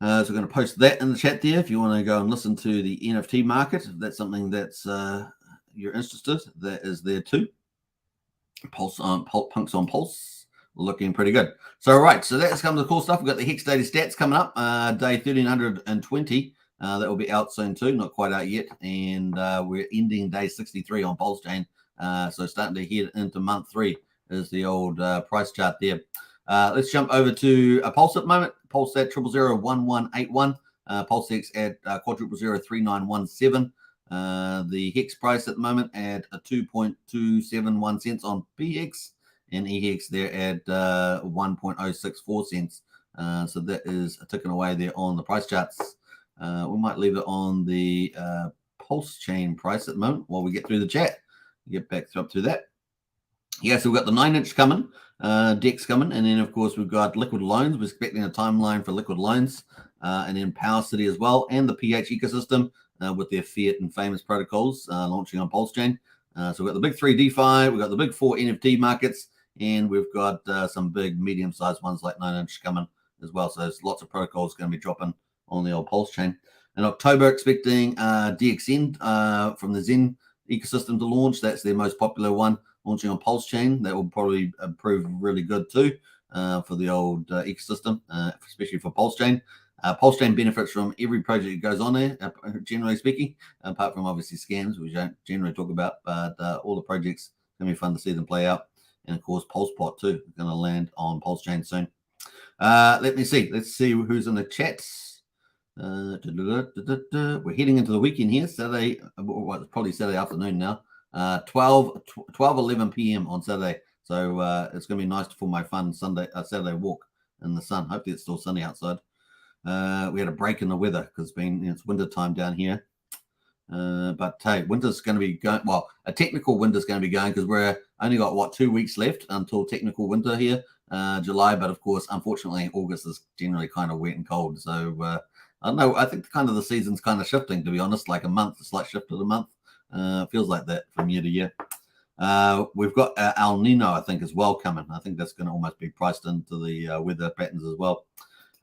So we're going to post that in the chat there if you want to go and listen to the NFT market. If that's something that's you're interested, that is there too. Punks on Pulse, looking pretty good. So right, so that's come to the cool stuff. We've got the Hex Daily Stats coming up, day 1320. That will be out soon too, not quite out yet. And we're ending day 63 on Pulsechain. So starting to head into month 3 is the old price chart there. Let's jump over to Pulse at the moment. Pulse at 0001181. Pulse Hex at 4003917. The Hex price at the moment at 2.271 cents on PX, and EHEX there at 1.064 cents. So that is ticking away there on the price charts. We might leave it on the Pulsechain price at the moment while we get through the chat. Get back up to that. Yeah, so we've got the 9-inch coming, DEX coming, and then, of course, we've got Liquid Loans. We're expecting a timeline for Liquid Loans, and then Power City as well, and the PH ecosystem with their Fiat and Famous protocols launching on Pulsechain. So we've got the big 3 DeFi, we've got the big 4 NFT markets, and we've got some big medium-sized ones like 9-inch coming as well. So there's lots of protocols going to be dropping on the old Pulsechain. In October, expecting DXN from the Zen ecosystem to launch. That's their most popular one, launching on Pulsechain. That will probably prove really good too for the old ecosystem, especially for Pulsechain. Pulsechain benefits from every project that goes on there, generally speaking, apart from obviously scams, which we don't generally talk about, but all the projects, going to be fun to see them play out. And of course, PulsePot too, going to land on Pulsechain soon. Let me see. Let's see who's in the chats. We're heading into the weekend here, Saturday, well, it's probably Saturday afternoon now, 11 p.m. on Saturday. So it's going to be nice for my fun Saturday walk in the sun. Hopefully it's still sunny outside. We had a break in the weather because it's winter time down here. But hey, winter's going to be going. Well, a technical winter's going to be going because we're only got 2 weeks left until technical winter here, July. But of course, unfortunately, August is generally kind of wet and cold. So I don't know. I think kind of the season's kind of shifting, to be honest. Like a slight shift of the month. Feels like that from year to year. We've got El Nino, I think, as well coming. I think that's going to almost be priced into the weather patterns as well.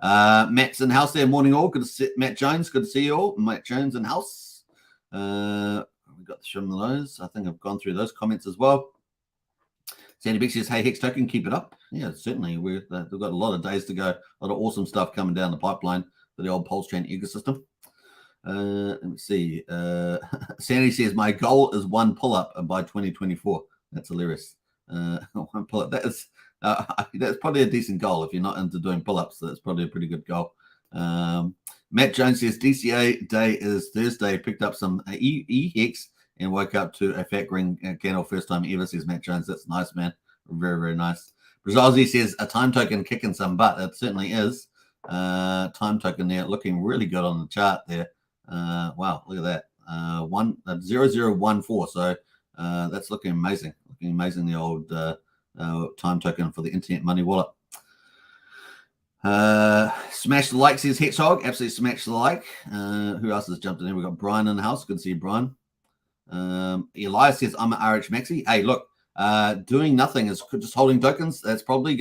Matt's in house there. Morning all. Good to see Matt Jones. Good to see you all. Matt Jones in house. We've got some of those. I think I've gone through those comments as well. Sandy Beck says, hey, Hex Token, keep it up. Yeah, certainly. We've got a lot of days to go. A lot of awesome stuff coming down the pipeline for the old Pulsechain ecosystem. Let me see. Sandy says, my goal is 1 pull-up by 2024. That's hilarious. 1 pull-up. That's probably a decent goal if you're not into doing pull-ups. So that's probably a pretty good goal. Matt Jones says, DCA day is Thursday. Picked up some E-Hex and woke up to a fat green candle first time ever, says Matt Jones. That's nice, man. Very, very nice. Brazalzi says, a time token kicking some butt. It certainly is. Time token there looking really good on the chart there. Wow, look at that. 0014. So that's looking amazing. Looking amazing, the old time token for the internet money wallet. Smash the like, says Hedgehog. Absolutely smash the like. Who else has jumped in there? We've got Brian in the house. Good to see you, Brian. Elias says, I'm an RH Maxi. Hey, look, doing nothing is just holding tokens. That's probably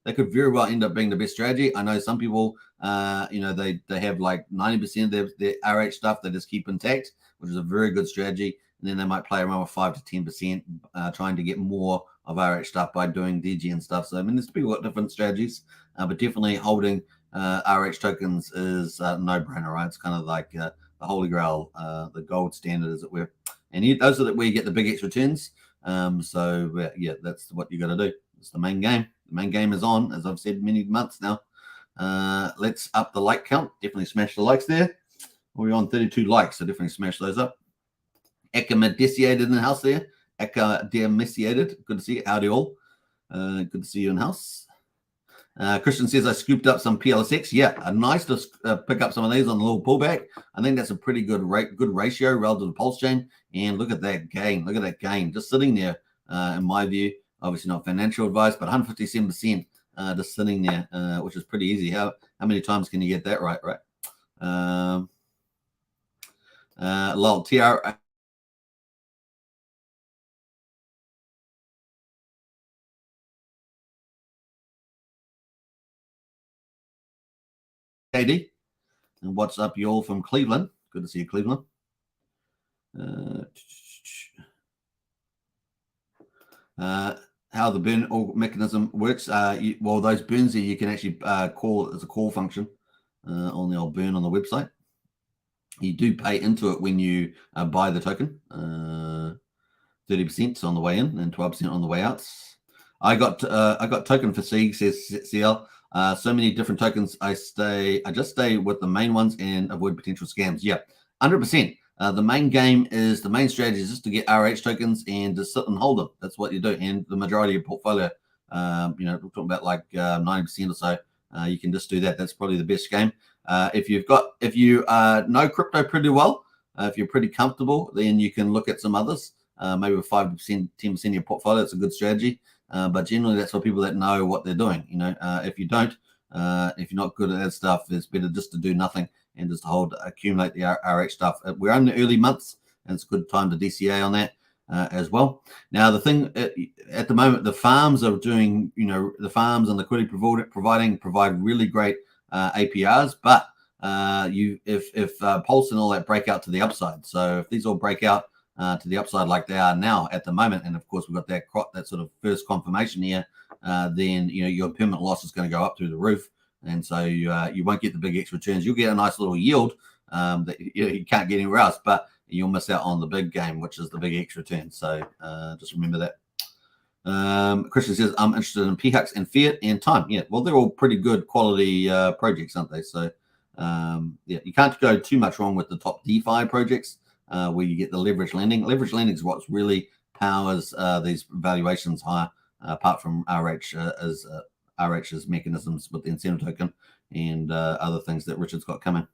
that could very well end up being the best strategy. I know some people, they have like 90% of their RH stuff they just keep intact, which is a very good strategy. And then they might play around with 5 to 10%, trying to get more of RH stuff by doing DG and stuff. So, I mean, there's people got different strategies, but definitely holding RH tokens is a no-brainer, right? It's kind of like the holy grail, the gold standard, as it were. And those are where you get the big X returns. So, yeah, that's what you got to do. It's the main game. The main game is on, as I've said many months now. Let's up the like count. Definitely smash the likes there. We're on 32 likes, so definitely smash those up. Academiciated in the house there. Academiciated. Good to see you. Howdy all. Good to see you in house. Christian says, I scooped up some PLSX. Yeah, nice to pick up some of these on a little pullback. I think that's a pretty good ratio relative to Pulsechain. And look at that gain. Look at that gain. Just sitting there, in my view. Obviously not financial advice, but 157% just sitting there, which is pretty easy. How many times can you get that right? Lol, TR. KD. And what's up, you all from Cleveland? Good to see you, Cleveland. How the burn mechanism works. Well, those burns here, you can actually call as a call function on the old burn on the website. You do pay into it when you buy the token. 30% on the way in and 12% on the way out. I got token fatigue, says CL. So many different tokens. I just stay with the main ones and avoid potential scams. Yeah, 100%. The main strategy is just to get RH tokens and just sit and hold them. That's what you do. And the majority of your portfolio, we're talking about like 90% or so, you can just do that. That's probably the best game. If you know crypto pretty well, if you're pretty comfortable, then you can look at some others. Maybe with 5%, 10% of your portfolio, it's a good strategy. But generally, that's for people that know what they're doing. If you don't, if you're not good at that stuff, it's better just to do nothing and just accumulate the RH stuff. We're in the early months, and it's a good time to DCA on that as well. Now, the thing at the moment, the farms are doing, the farms and liquidity provide really great APRs, but if Pulse and all that break out to the upside. So if these all break out to the upside like they are now at the moment, and of course we've got that sort of first confirmation here, then your impairment loss is going to go up through the roof. and so you won't get the big X returns. You'll get a nice little yield that you can't get anywhere else, but you'll miss out on the big game, which is the big X return. So just remember that. Christian says, I'm interested in PHUX and Fiat and Time. Yeah, well, they're all pretty good quality projects, aren't they? So yeah, you can't go too much wrong with the top DeFi projects where you get the leverage lending. Leverage lending is what's really powers these valuations higher, apart from RH's mechanisms with the incentive token and other things that Richard's got coming.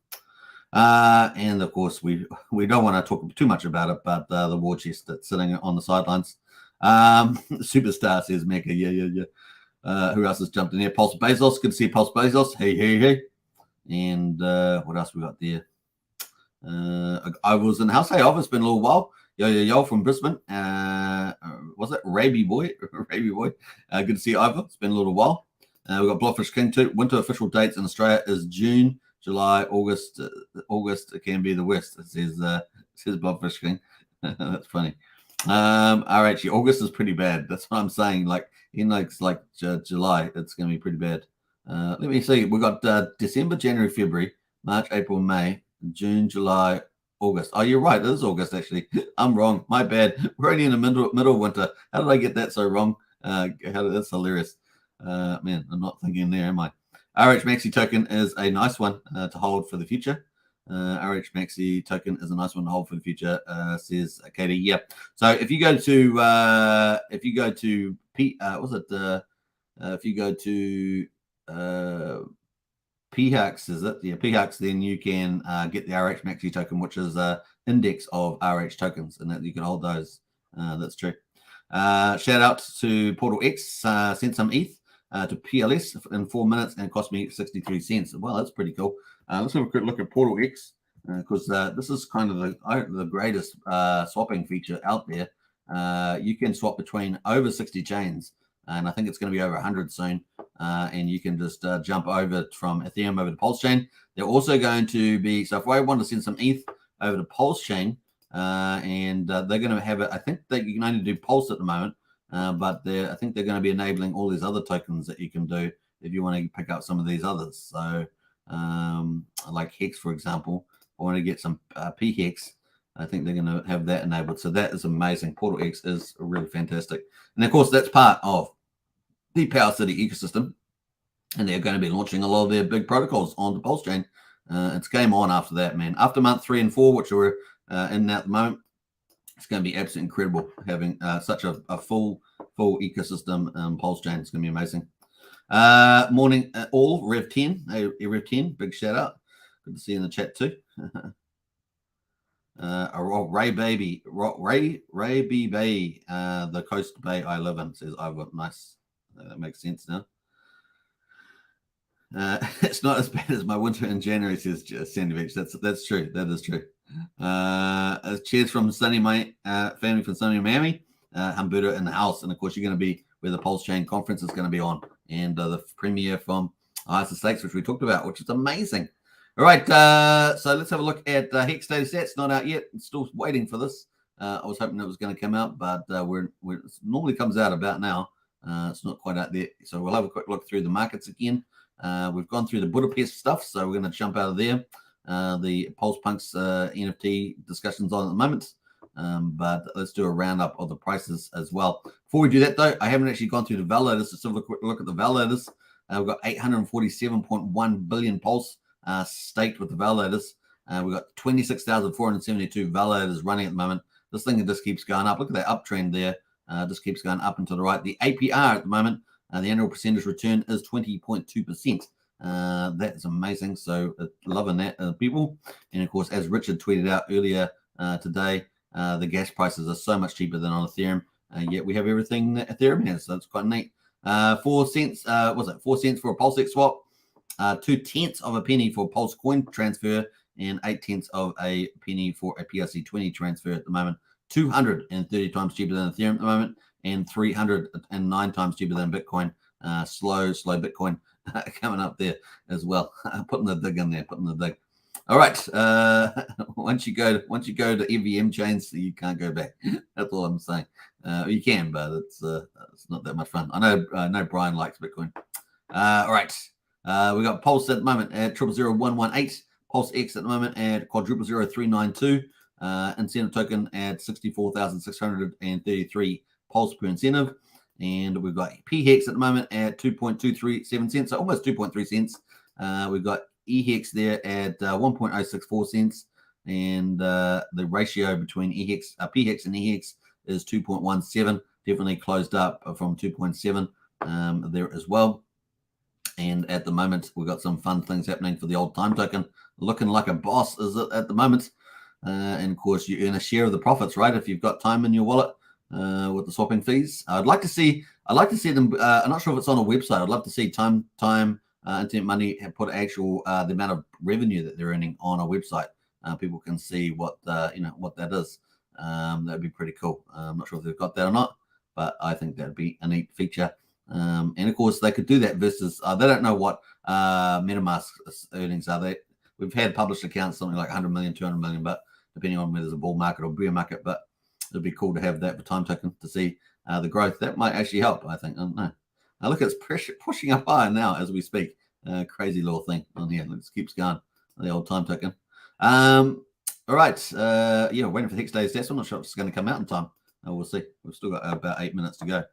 And of course, we don't want to talk too much about it, but the war chest that's sitting on the sidelines. Superstar says Mecca. Yeah. Who else has jumped in here? Pulse Bezos. Good to see Pulse Bezos. Hey. And what else we got there? I was in the house. Hey, it's been a little while. Yo from Brisbane. Was it Raby Boy? Raby Boy. Good to see Ivor. It's been a little while. We've got Bloodfish King too. Winter official dates in Australia is June, July, August. August can be the West. It says Bloodfish King. That's funny. RH, August is pretty bad. That's what I'm saying. Like in like July, it's going to be pretty bad. Let me see. We've got December, January, February, March, April, May, June, July, August. Oh, you're right. It is August, actually. I'm wrong. My bad. We're only in the middle of winter. How did I get that so wrong? That's hilarious. Man, I'm not thinking there, am I? RH Maxi token is a nice one to hold for the future. RH Maxi token is a nice one to hold for the future, says Katie. Yeah. So if you go to PHUX, is it? Yeah, PHUX, then you can get the RH Maxi token, which is an index of RH tokens, and that you can hold those. That's true. Shout out to Portal X, sent some ETH to PLS in 4 minutes and cost me 63 cents. Well, that's pretty cool. Let's have a quick look at Portal X, because this is kind of the greatest swapping feature out there. You can swap between over 60 chains, and I think it's going to be over 100 soon. And you can just jump over from Ethereum over to Pulsechain. They're also going to be, so if I want to send some ETH over to Pulsechain, and they're going to have it, I think that you can only do Pulse at the moment, but I think they're going to be enabling all these other tokens that you can do if you want to pick up some of these others. So like Hex, for example, I want to get some PHEX. I think they're going to have that enabled. So that is amazing. Portal X is really fantastic. And of course, that's part of the Power City ecosystem. And they're going to be launching a lot of their big protocols on the Pulsechain. It's game on after that, man. After month 3 and 4, which we're in at the moment, it's going to be absolutely incredible having such a full ecosystem Pulsechain. It's going to be amazing. Morning all, Rev 10. Hey, Rev 10, big shout out. Good to see you in the chat too. Ray B Bay, the coast bay I live in, says I've got nice. That makes sense now. It's not as bad as my winter in January, says Sandy Beach. That's true. That is true. Cheers from Sunny family from Sunny Miami. Humberto in the house, and of course you're going to be where the Pulsechain conference is going to be on, and the premiere from Ice Stakes, which we talked about, which is amazing. All right, so let's have a look at Hex data sets. Not out yet. I'm still waiting for this. I was hoping it was going to come out, but it normally comes out about now. It's not quite out there. So we'll have a quick look through the markets again. We've gone through the Budapest stuff, so we're going to jump out of there. The Pulse Punks NFT discussions on at the moment. But let's do a roundup of the prices as well. Before we do that, though, I haven't actually gone through the validators. Let's have a quick look at the validators. We've got 847.1 billion Pulse staked with the validators. We've got 26,472 validators running at the moment. This thing just keeps going up. Look at that uptrend there. Just keeps going up and to the right. The APR at the moment, the annual percentage return is 20.2%. That is amazing. So loving that, people. And of course, as Richard tweeted out earlier today, the gas prices are so much cheaper than on Ethereum. Yet we have everything that Ethereum has. So it's quite neat. 4 cents, was it 4 cents for a Pulsex swap? 2/10 of a penny for Pulse coin transfer, and 8/10 of a penny for a PRC20 transfer at the moment. 230 times cheaper than Ethereum at the moment, and 309 times cheaper than Bitcoin. Slow Bitcoin coming up there as well. Putting the dig in there, putting the dig. All right. Once you go to EVM chains, you can't go back. That's all I'm saying. You can, but it's not that much fun. I know Brian likes Bitcoin. All right. We got Pulse at the moment at 000118. Pulse X at the moment at 000392. Incentive token at 64,633 Pulse per incentive. And we've got P-Hex at the moment at 2.237 cents, so almost 2.3 cents. We've got E-Hex there at 1.064 cents. And the ratio between P-Hex and E-Hex is 2.17. Definitely closed up from 2.7 there as well. And at the moment, we've got some fun things happening for the old time token. Looking like a boss is it at the moment. And of course, you earn a share of the profits, right? If you've got time in your wallet with the swapping fees. I'd like to see them. I'm not sure if it's on a website. I'd love to see Time Internet Money have put actual the amount of revenue that they're earning on a website. People can see what what that is. That'd be pretty cool. I'm not sure if they've got that or not, but I think that'd be a neat feature. And of course, they could do that versus they don't know what MetaMask's earnings are. We've had published accounts something like 100 million, 200 million, but depending on whether there's a bull market or bear market. But it'd be cool to have that for time token to see the growth. That might actually help, I think. I don't know. Now look, it's pushing up higher now as we speak. Crazy little thing on here. It just keeps going. The old time token. All right. Waiting for the Hex Daily Stats. I'm not sure if it's going to come out in time. We'll see. We've still got about 8 minutes to go.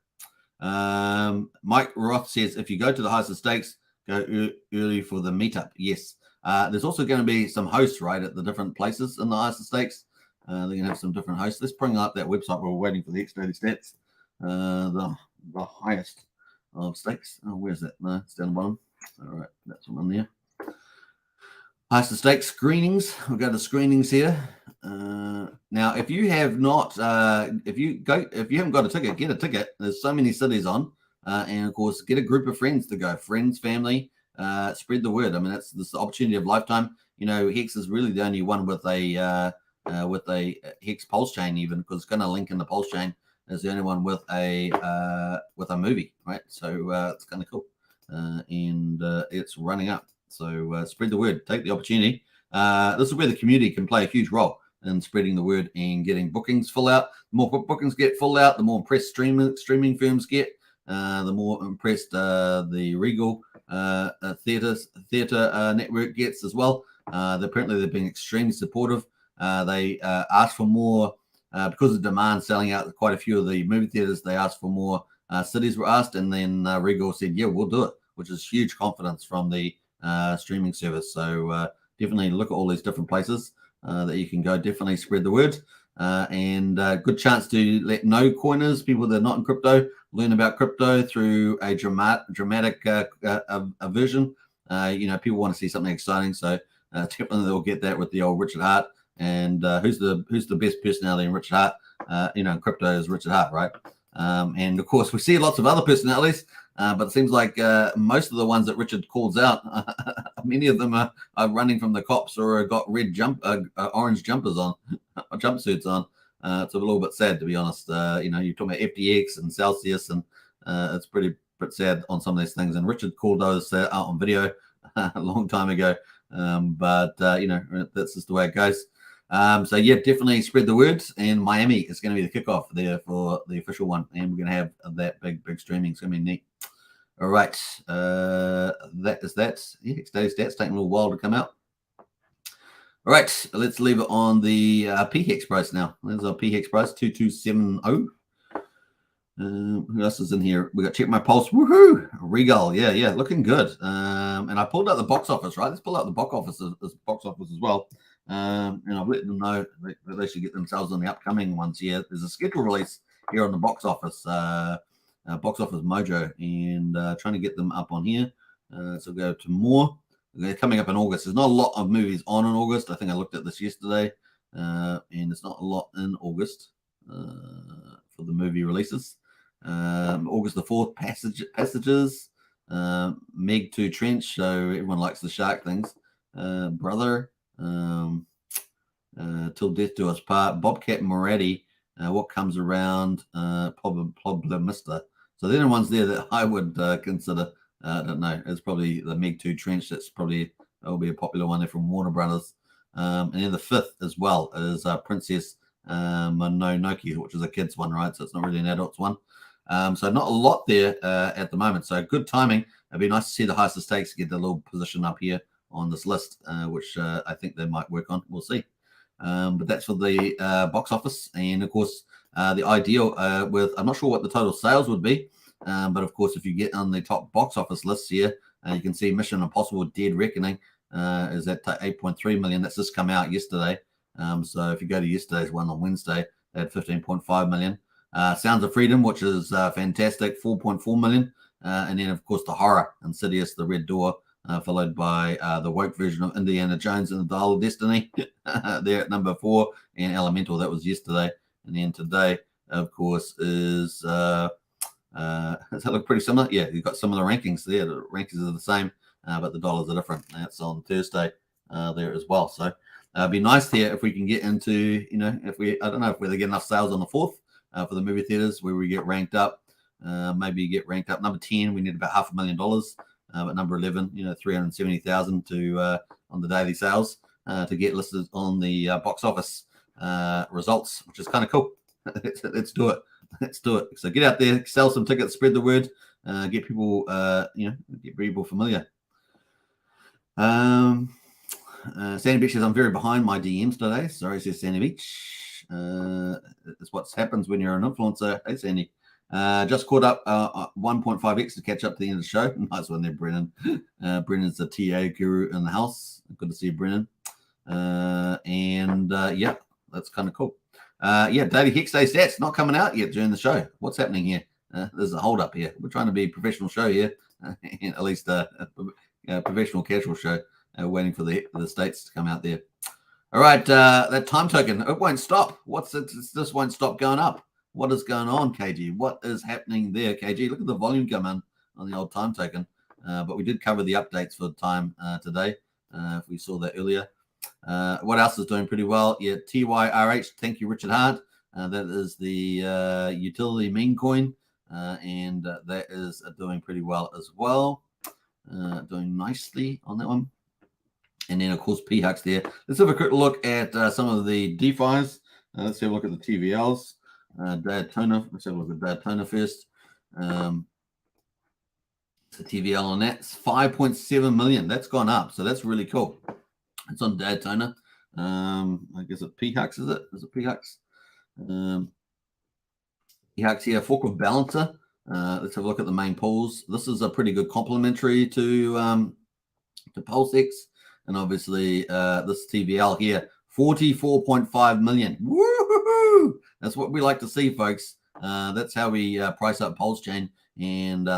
Mike Roth says, if you go to the highest of stakes, go early for the meetup. Yes. There's also going to be some hosts, right, at the different places in the highest of stakes. They're going to have some different hosts. Let's bring up that website where we're waiting for the Hex Daily Stats. The highest of stakes. Oh, where's that? No, it's down the bottom. All right, that's one on there. Highest of stakes screenings. We'll go to screenings here. Now, if you have not, if you haven't got a ticket, get a ticket. There's so many cities on, and of course, get a group of friends to go. Friends, family, spread the word. I mean, this is the opportunity of lifetime. Hex is really the only one with a Hex Pulsechain, even because it's going to link in the Pulsechain. Is the only one with a movie, right? So it's kind of cool, and it's running up. So spread the word. Take the opportunity. This is where the community can play a huge role in spreading the word and getting bookings full out. The more bookings get full out, the more impressed streaming firms get. The more impressed the Regal theater network gets as well. Apparently, they've been extremely supportive. They asked for more because of demand selling out quite a few of the movie theaters. They asked for more. Cities were asked, and then Regal said, "Yeah, we'll do it," which is huge confidence from the streaming service. So definitely look at all these different places that you can go. Definitely spread the word, and good chance to let no coiners, people that are not in crypto, learn about crypto through a dramatic version. People want to see something exciting, so definitely they'll get that with the old Richard Hart. And who's the best personality in Richard Hart? In crypto is Richard Hart, right? And of course, we see lots of other personalities, but it seems like most of the ones that Richard calls out, many of them are running from the cops or got orange jumpers on, jumpsuits on. It's a little bit sad, to be honest. You're talking about FTX and Celsius, and it's pretty sad on some of these things. And Richard called those out on video a long time ago, but that's just the way it goes. So yeah, definitely spread the word. And Miami is going to be the kickoff there for the official one, and we're going to have that big streaming. It's going to be neat. All right, that is that. Yeah, Hex Daily Stats taking a little while to come out. All right, let's leave it on the P-Hex price now. There's our P-Hex price 2270. Who else is in here? We got Check My Pulse. Woohoo! Regal. Yeah, looking good. And I pulled out the box office, right? Let's pull out the box office as well. And I've let them know that they should get themselves on the upcoming ones here. There's a schedule release here on the box office Mojo, and trying to get them up on here. So go to more. They're coming up in August. There's not a lot of movies on in August. I think I looked at this yesterday, and it's not a lot in August for the movie releases. August the 4th, Passages, Meg 2 Trench, so everyone likes the shark things. Brother, Till Death Do Us Part, Bobcat Moretti, What Comes Around, Problemista. So they're the ones there that I would consider. I don't know. It's probably the Meg 2 Trench. That'll be a popular one there from Warner Brothers. And then the 5th as well is Princess Mononoke, which is a kid's one, right? So it's not really an adult's one. So not a lot there at the moment. So good timing. it'd be nice to see the highest of stakes get a little position up here on this list, which I think they might work on. We'll see. But that's for the box office. And of course, the ideal with, I'm not sure what the total sales would be, but of course, if you get on the top box office lists here, you can see Mission Impossible Dead Reckoning is at 8.3 million. That's just come out yesterday. So if you go to yesterday's one on Wednesday, they had 15.5 million. Sounds of Freedom, which is fantastic, 4.4 million. And then, of course, the horror, Insidious, The Red Door, followed by the woke version of Indiana Jones and the Dial of Destiny. They're at number 4, and Elemental, that was yesterday. And then today, of course, is does that look pretty similar? Yeah, you've got similar rankings there. The rankings are the same, but the dollars are different. That's on Thursday there as well. So it'd be nice here if we can get into, I don't know if we're getting enough sales on the 4th for the movie theaters where we get ranked up. Maybe get ranked up. Number 10, we need about $500,000. But number 11, 370,000 to on the daily sales to get listed on the box office results, which is kind of cool. Let's do it. Let's do it. So get out there, sell some tickets, spread the word, get people, get people familiar. Sandy Beach says, I'm very behind my DMs today. Sorry, says Sandy Beach. It's what happens when you're an influencer. Hey, Sandy. Just caught up 1.5x to catch up to the end of the show. Nice one there, Brennan. Brennan's the TA guru in the house. Good to see you, Brennan. Yeah, that's kind of cool. Daily Hex Day stats not coming out yet during the show. What's happening here? There's a hold up here. We're trying to be a professional show here, at least a professional casual show. Waiting for the states to come out there. All right, that time token, it won't stop. This won't stop going up. What is going on, KG? What is happening there, KG? Look at the volume come in on the old time token. But we did cover the updates for time today. If we saw that earlier. What else is doing pretty well? Yeah, TYRH. Thank you, Richard Hart. That is the utility meme coin. And that is doing pretty well as well. Doing nicely on that one. And then, of course, P-Hux there. Let's have a quick look at some of the DeFis. Let's have a look at the TVLs. Daytona. Let's have a look at Daytona first. The TVL on that, it's 5.7 million. That's gone up, so that's really cool. It's on Daytona. I guess it's P-Hux, is it? Is it P-Hux? P-Hux here, fork of balancer. Let's have a look at the main pools. This is a pretty good complementary to PulseX, and obviously this TVL here, 44.5 million. Woo-hoo-hoo! That's what we like to see, folks. That's how we price up Pulsechain. And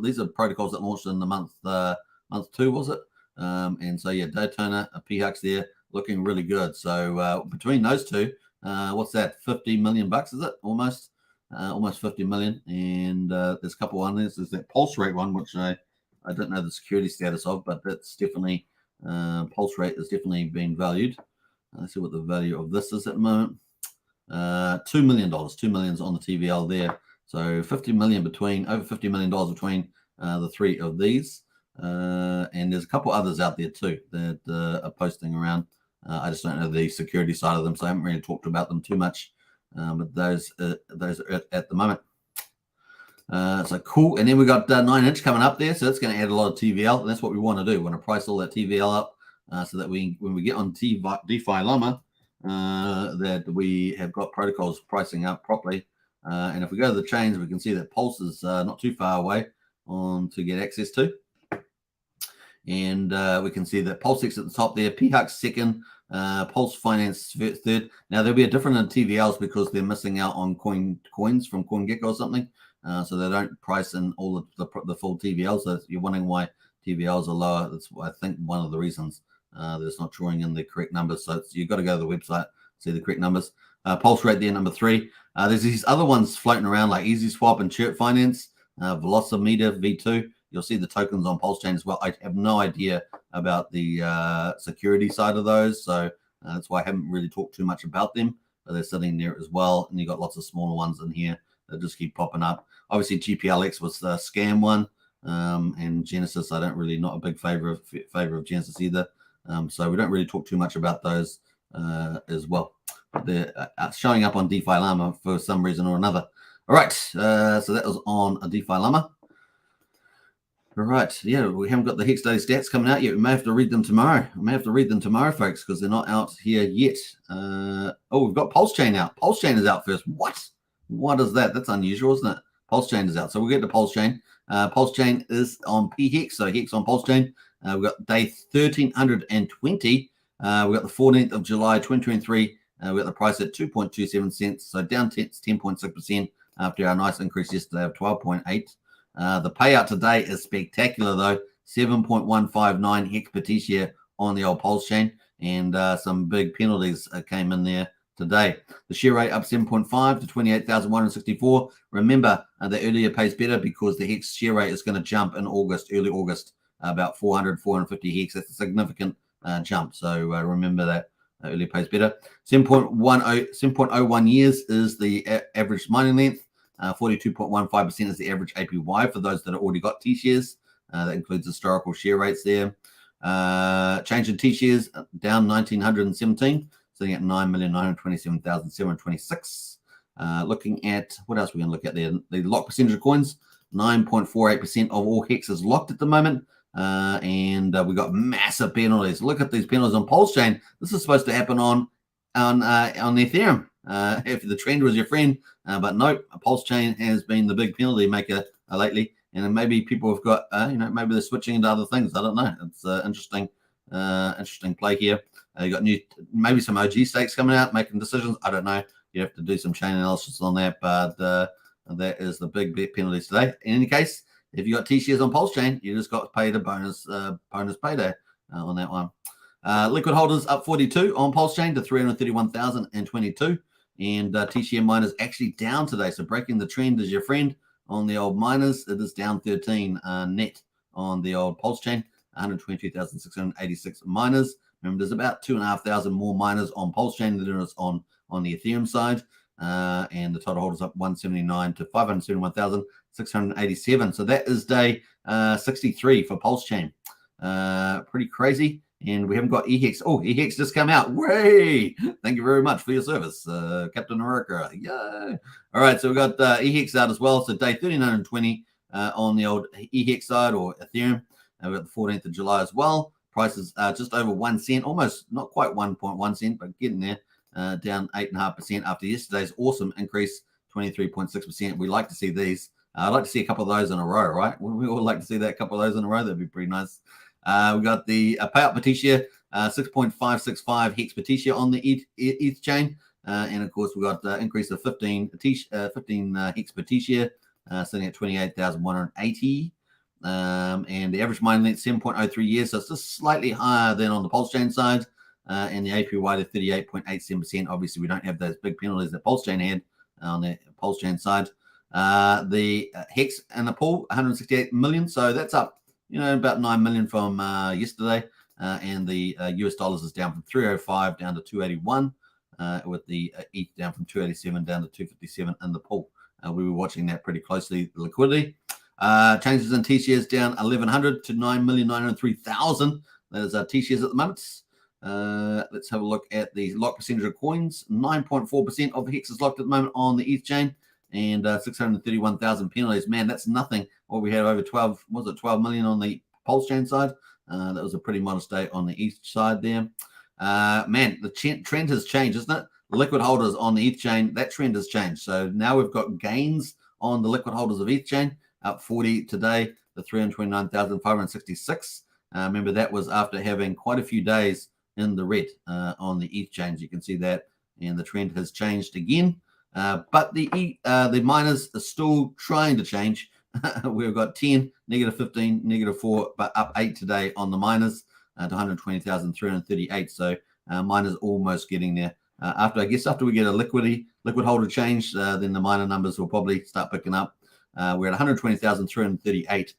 these are protocols that launched in the month 2, was it? And so, yeah, Daytona, P-Hux there, looking really good. So between those two, what's that? 50 million bucks, is it? Almost 50 million. And there's a couple on there. There's that Pulse Rate one, which I don't know the security status of, but that's definitely Pulse Rate is definitely being valued. Let's see what the value of this is at the moment. $2 million. $2 million's on the TVL there. So 50 million between, over $50 million between the three of these. And there's a couple others out there too that are posting around. I just don't know the security side of them, so I haven't really talked about them too much. But those are at the moment. So cool. And then we got 9-inch coming up there, so that's going to add a lot of TVL, and that's what we want to do. We want to price all that TVL up so that when we get on DeFi Llama, that we have got protocols pricing up properly. And if we go to the chains, we can see that Pulse is not too far away to get access to. And we can see that Pulsex at the top there, P-Hux second, Pulse Finance third. Now, there'll be a different in TVLs because they're missing out on coins from CoinGecko or something. So they don't price in all the full TVLs. So you're wondering why TVLs are lower. That's, I think, one of the reasons that it's not drawing in the correct numbers. So you've got to go to the website, see the correct numbers. Pulse Rate there, number 3. There's these other ones floating around like EasySwap and Chirp Finance, Velocimeter V2. You'll see the tokens on Pulsechain as well. I have no idea about the security side of those, so that's why I haven't really talked too much about them. But they're sitting there as well, and you've got lots of smaller ones in here that just keep popping up. Obviously, GPLX was the scam one, and Genesis. I don't really not a big favor of Genesis either. So we don't really talk too much about those as well. But they're showing up on DeFi Llama for some reason or another. All right, so that was on a DeFi Llama. All right. Yeah, we haven't got the Hex Daily stats coming out yet. We may have to read them tomorrow. Folks, because they're not out here yet. We've got Pulsechain out. Pulsechain is out first. What is that? That's unusual, isn't it? Pulsechain is out. So we'll get to Pulsechain. Pulsechain is on PHEX, so Hex on Pulsechain. We've got day 1320. We've got the 14th of July, 2023. We've got the price at 2.27 cents, so down 10.6% after our nice increase yesterday of 12.8. The payout today is spectacular, though. 7.159 hex per T-share on the old Pulsechain, and some big penalties came in there today. The share rate up 7.5 to 28,164. Remember, the earlier pays better because the Hex share rate is going to jump in August, early August, about 450 Hex. That's a significant jump. So remember that earlier pays better. 7.01 years is the average mining length. 42.15% is the average APY for those that have already got T-shares. That includes historical share rates there. Change in T-shares down 1,917, sitting at 9,927,726. Looking at what else we're going to look at there. The lock percentage of coins, 9.48% of all Hex is locked at the moment. And we got massive penalties. Look at these penalties on Pulsechain. This is supposed to happen on Ethereum. If the trend was your friend, but nope, Pulsechain has been the big penalty maker lately, and maybe people have got, maybe they're switching into other things. I don't know. It's interesting play here. You got maybe some OG stakes coming out, making decisions. I don't know. You have to do some chain analysis on that, but that is the big penalties today. In any case, if you got T-shares on Pulsechain, you just got paid a bonus payday on that one. Liquid holders up 42 on Pulsechain to 331,022. And T-share miners actually down today. So breaking the trend is your friend on the old miners. It is down 13 net on the old Pulsechain. 122,686 miners. Remember, there's about 2,500 more miners on Pulsechain than there is on the Ethereum side. And the total holders up 179 to 571,687. So that is day 63 for Pulsechain. Pretty crazy. And we haven't got EHEX. Oh, EHEX just come out. Way! Thank you very much for your service, Captain America. Yay! All right, so we've got EHEX out as well. So day 1,320 on the old EHEX side or Ethereum. We've got the 14th of July as well. Prices just over 1 cent, almost not quite 1.1 cent, but getting there. Down 8.5% after yesterday's awesome increase, 23.6%. We like to see these. I'd like to see a couple of those in a row, right? We all like to see that couple of those in a row. That'd be pretty nice. We got the payout per T-share, 6.565 Hex per T-share on the ETH chain. And of course, we got the increase of 15 Hex per T-share, sitting at 28,180. And the average mining length, 7.03 years. So it's just slightly higher than on the Pulsechain side. And the APY to 38.87%. Obviously, we don't have those big penalties that Pulsechain had on the Pulsechain side. The Hex and the pool, 168 million. So that's up, about 9 million from yesterday. And the US dollars is down from 305 down to 281, with the ETH down from 287 down to 257 in the pool. We were watching that pretty closely, the liquidity. Changes in T-shares down 1,100 to 9,903,000. That is our T-shares at the moment. Let's have a lock at the lock percentage of coins. 9.4% of Hex is locked at the moment on the ETH chain, and 631,000 penalties. Man, that's nothing. What we had over 12 million on the Pulsechain side. That was a pretty modest day on the ETH side there. Man, the trend has changed, isn't it? Liquid holders on the ETH chain, that trend has changed. So now we've got gains on the liquid holders of ETH chain, up 40 today, the 329,566. Remember, that was after having quite a few days in the red on the ETH chains. You can see that, and the trend has changed again. But the miners are still trying to change. We've got 10, negative 15, negative 4, but up 8 today on the miners to 120,338. So miners almost getting there. After we get a liquid holder change, then the miner numbers will probably start picking up. We're at 120,338,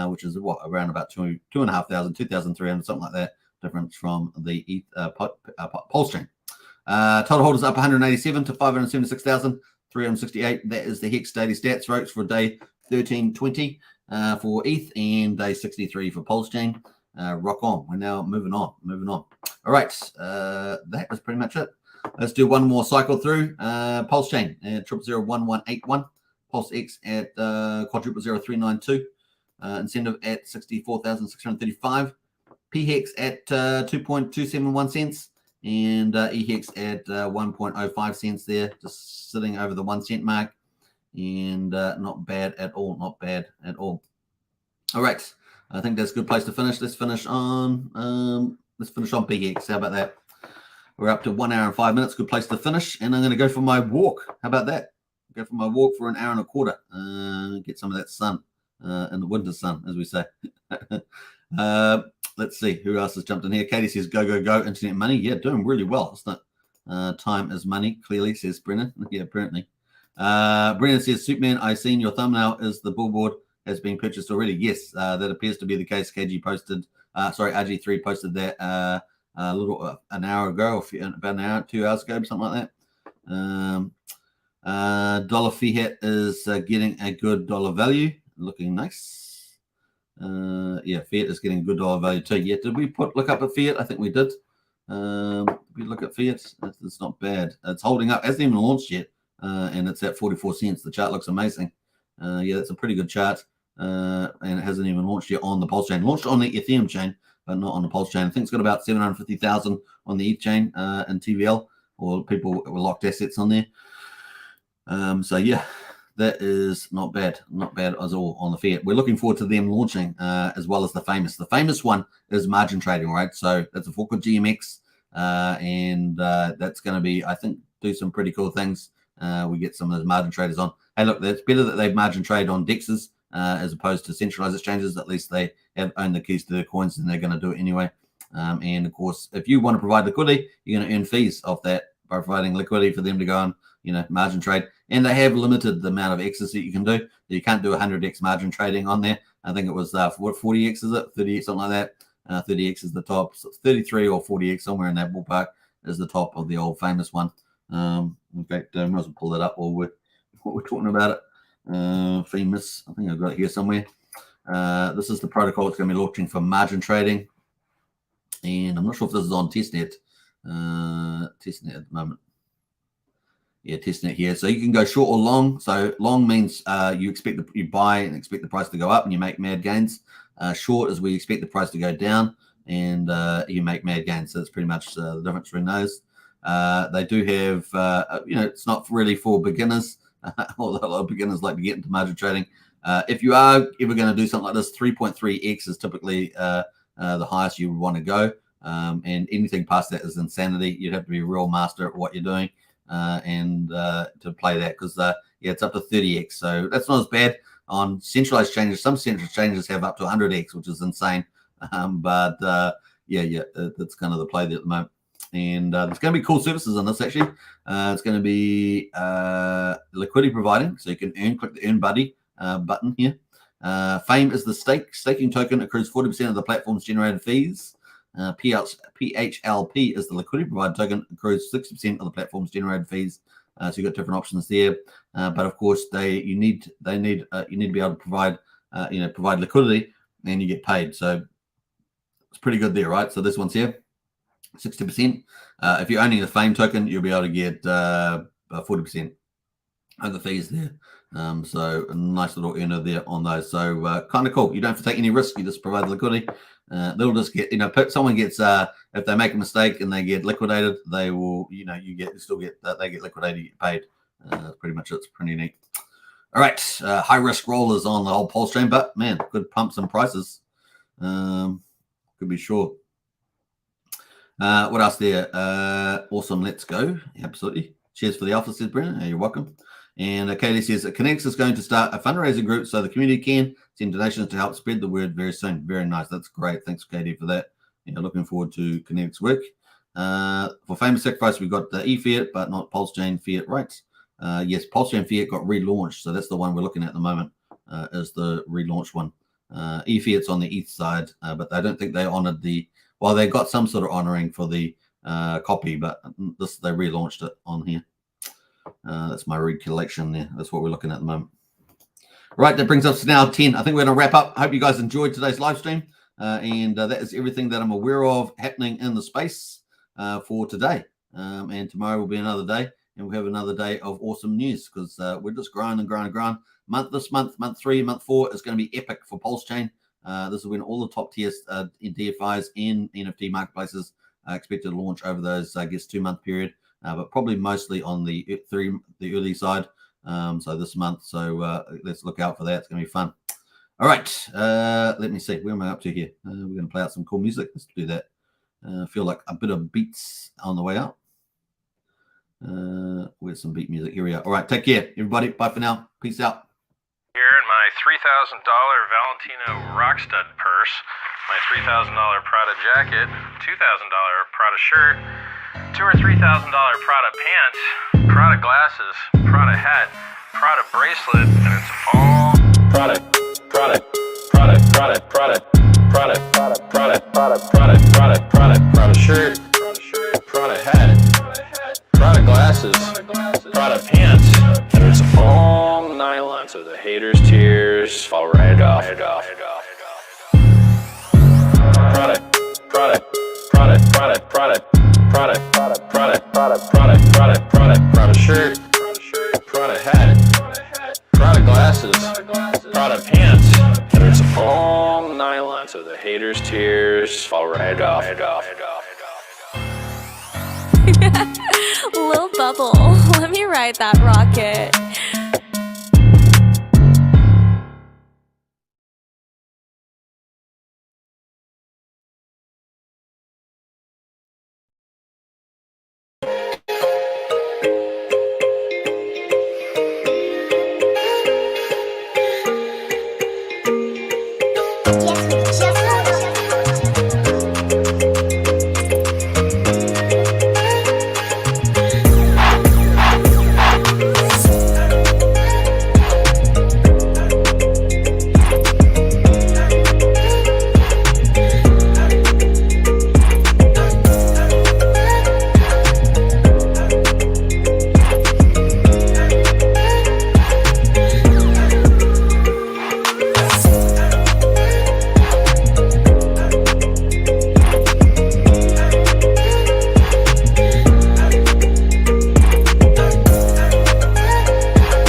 which is around about 2,500, 2,300, something like that, difference from the Pulsechain. Total holders up 187 to 576,368. That is the Hex daily stats, folks, for day 1320 for ETH and day 63 for Pulsechain. Rock on. We're now moving on. All right. That was pretty much it. Let's do one more cycle through. Pulsechain at 0001181. Pulse X at quadruple 0392. incentive at 64,635. PHEX at 2.271 cents. And EHEX at 1.05 cents there, just sitting over the 1 cent mark. And not bad at all, not bad at all. All right, I think that's a good place to finish. Let's finish on PHEX. How about that? We're up to 1 hour and 5 minutes. Good place to finish. And I'm going to go for my walk. How about that? Go for my walk for an hour and a quarter. Get some of that sun in the winter sun, as we say. Let's see who else has jumped in here. Katie says, go, go, go. Internet money. Yeah, doing really well, isn't it? Time is money, clearly, says Brennan. Yeah, apparently. Brennan says, Superman, I seen your thumbnail is the billboard has been purchased already. Yes, that appears to be the case. KG posted, RG3 posted that an hour ago, about an hour, 2 hours ago, something like that. Dollar fiat is getting a good dollar value, looking nice. Yeah, fiat is getting good dollar value too. Yeah, did we look up at fiat? I think we did. We look at fiat. It's not bad. It's holding up. It hasn't even launched yet, and it's at 44 cents. The chart looks amazing. Yeah, that's a pretty good chart, and it hasn't even launched yet on the Pulsechain. Launched on the Ethereum chain, but not on the Pulsechain. I think it's got about 750,000 on the ETH chain and TVL, or people with locked assets on there. So yeah. That is not bad as all on the fiat. We're looking forward to them launching as well as the famous. The famous one is margin trading, right? So that's a fork of GMX, and that's going to be, I think, do some pretty cool things. We get some of those margin traders on. Hey, look, it's better that they've margin trade on DEXs as opposed to centralized exchanges. At least they own the keys to their coins, and they're going to do it anyway. And of course, if you want to provide liquidity, you're going to earn fees off that by providing liquidity for them to go on, margin trade. And they have limited the amount of X's that you can do. You can't do 100X margin trading on there. I think it was, 40X is it? 30, something like that. 30X is the top. So 33 or 40X, somewhere in that ballpark, is the top of the old famous one. In fact, I might as well pull that up while we're talking about it. Famous, I think I've got it here somewhere. This is the protocol that's going to be launching for margin trading. And I'm not sure if this is on testnet. Testnet at the moment. Yeah, testing it here. So you can go short or long. So long means you buy and expect the price to go up and you make mad gains. Short is where you expect the price to go down and you make mad gains. So that's pretty much the difference between those. They do have, it's not really for beginners. Although a lot of beginners like to get into margin trading. If you are ever going to do something like this, 3.3x is typically the highest you would want to go. And anything past that is insanity. You'd have to be a real master at what you're doing. And to play that because it's up to 30x, so that's not as bad on centralized changes. Some centralized changes have up to 100x, which is insane. But that's kind of the play there at the moment. And there's going to be cool services on this actually. It's going to be liquidity providing, so you can click the earn buddy button here. Fame is the staking token, accrues 40% of the platform's generated fees. PHLP is the liquidity provider token, accrues 60% of the platform's generated fees. So you've got different options there, but of course you need to be able to provide liquidity, and you get paid. So it's pretty good there, right? So this one's here, 60%. If you're owning the Fame token, you'll be able to get 40% of the fees there. So a nice little earner there on those. So kind of cool. You don't have to take any risk. You just provide the liquidity. They'll just get, someone gets, if they make a mistake and they get liquidated, they will, they get liquidated, you get paid. Pretty much it's pretty neat. All right. High risk rollers on the whole Pulsechain, but man, good pumps and prices. Could be sure. What else there? Awesome. Let's go. Absolutely. Cheers for the alpha, says Brennan. You're welcome. And Katie says Connects is going to start a fundraising group so the community can send donations to help spread the word very soon. Very nice. That's great. Thanks, Katie, for that. Looking forward to Connect's work. For Famous Sacrifice, we've got the eFiat, but not Pulsechain Fiat, right? Yes, Pulsechain Fiat got relaunched. So that's the one we're looking at the moment, is the relaunched one. eFiat's on the ETH side, but I don't think they honored they got some sort of honoring for the copy, but they relaunched it on here. That's my recollection there. That's what we're looking at the moment. Right, that brings us to now 10. I think we're going to wrap up. I hope you guys enjoyed today's live stream. And that is everything that I'm aware of happening in the space for today. And tomorrow will be another day. and we'll have another day of awesome news because we're just growing and growing and growing. This month, month 3, month 4 is going to be epic for Pulsechain. This is when all the top tier in DFIs and NFT marketplaces are expected to launch over those, I guess, 2-month period, but probably mostly on the early side. So this month. So let's look out for that. It's going to be fun. All right. Let me see. Where am I up to here? We're going to play out some cool music. Let's do that. I feel like a bit of beats on the way out. Where's some beat music? Here we are. All right. Take care, everybody. Bye for now. Peace out. Here in my $3,000 Valentino Rockstud purse, my $3,000 Prada jacket, $2,000 Prada shirt, $2,000 or $3,000 Prada pants, Prada glasses, Prada hat, Prada bracelet, and it's all Prada, Prada, Prada, Prada, Prada, Prada, Prada, Prada, Prada, Prada, Prada, Prada, Prada shirt, Prada hat, Prada glasses, Prada pants, and it's all nylon, so the haters' tears fall right off. Prada, Prada, Prada, Prada, Prada, Prada, Prada, Prada, Prada, Prada, Prada, Prada, Prada shirt, Prada hat, Prada glasses, Prada pants, and it's all nylon, so the haters' tears fall right off. Lil Bubble, let me ride that rocket.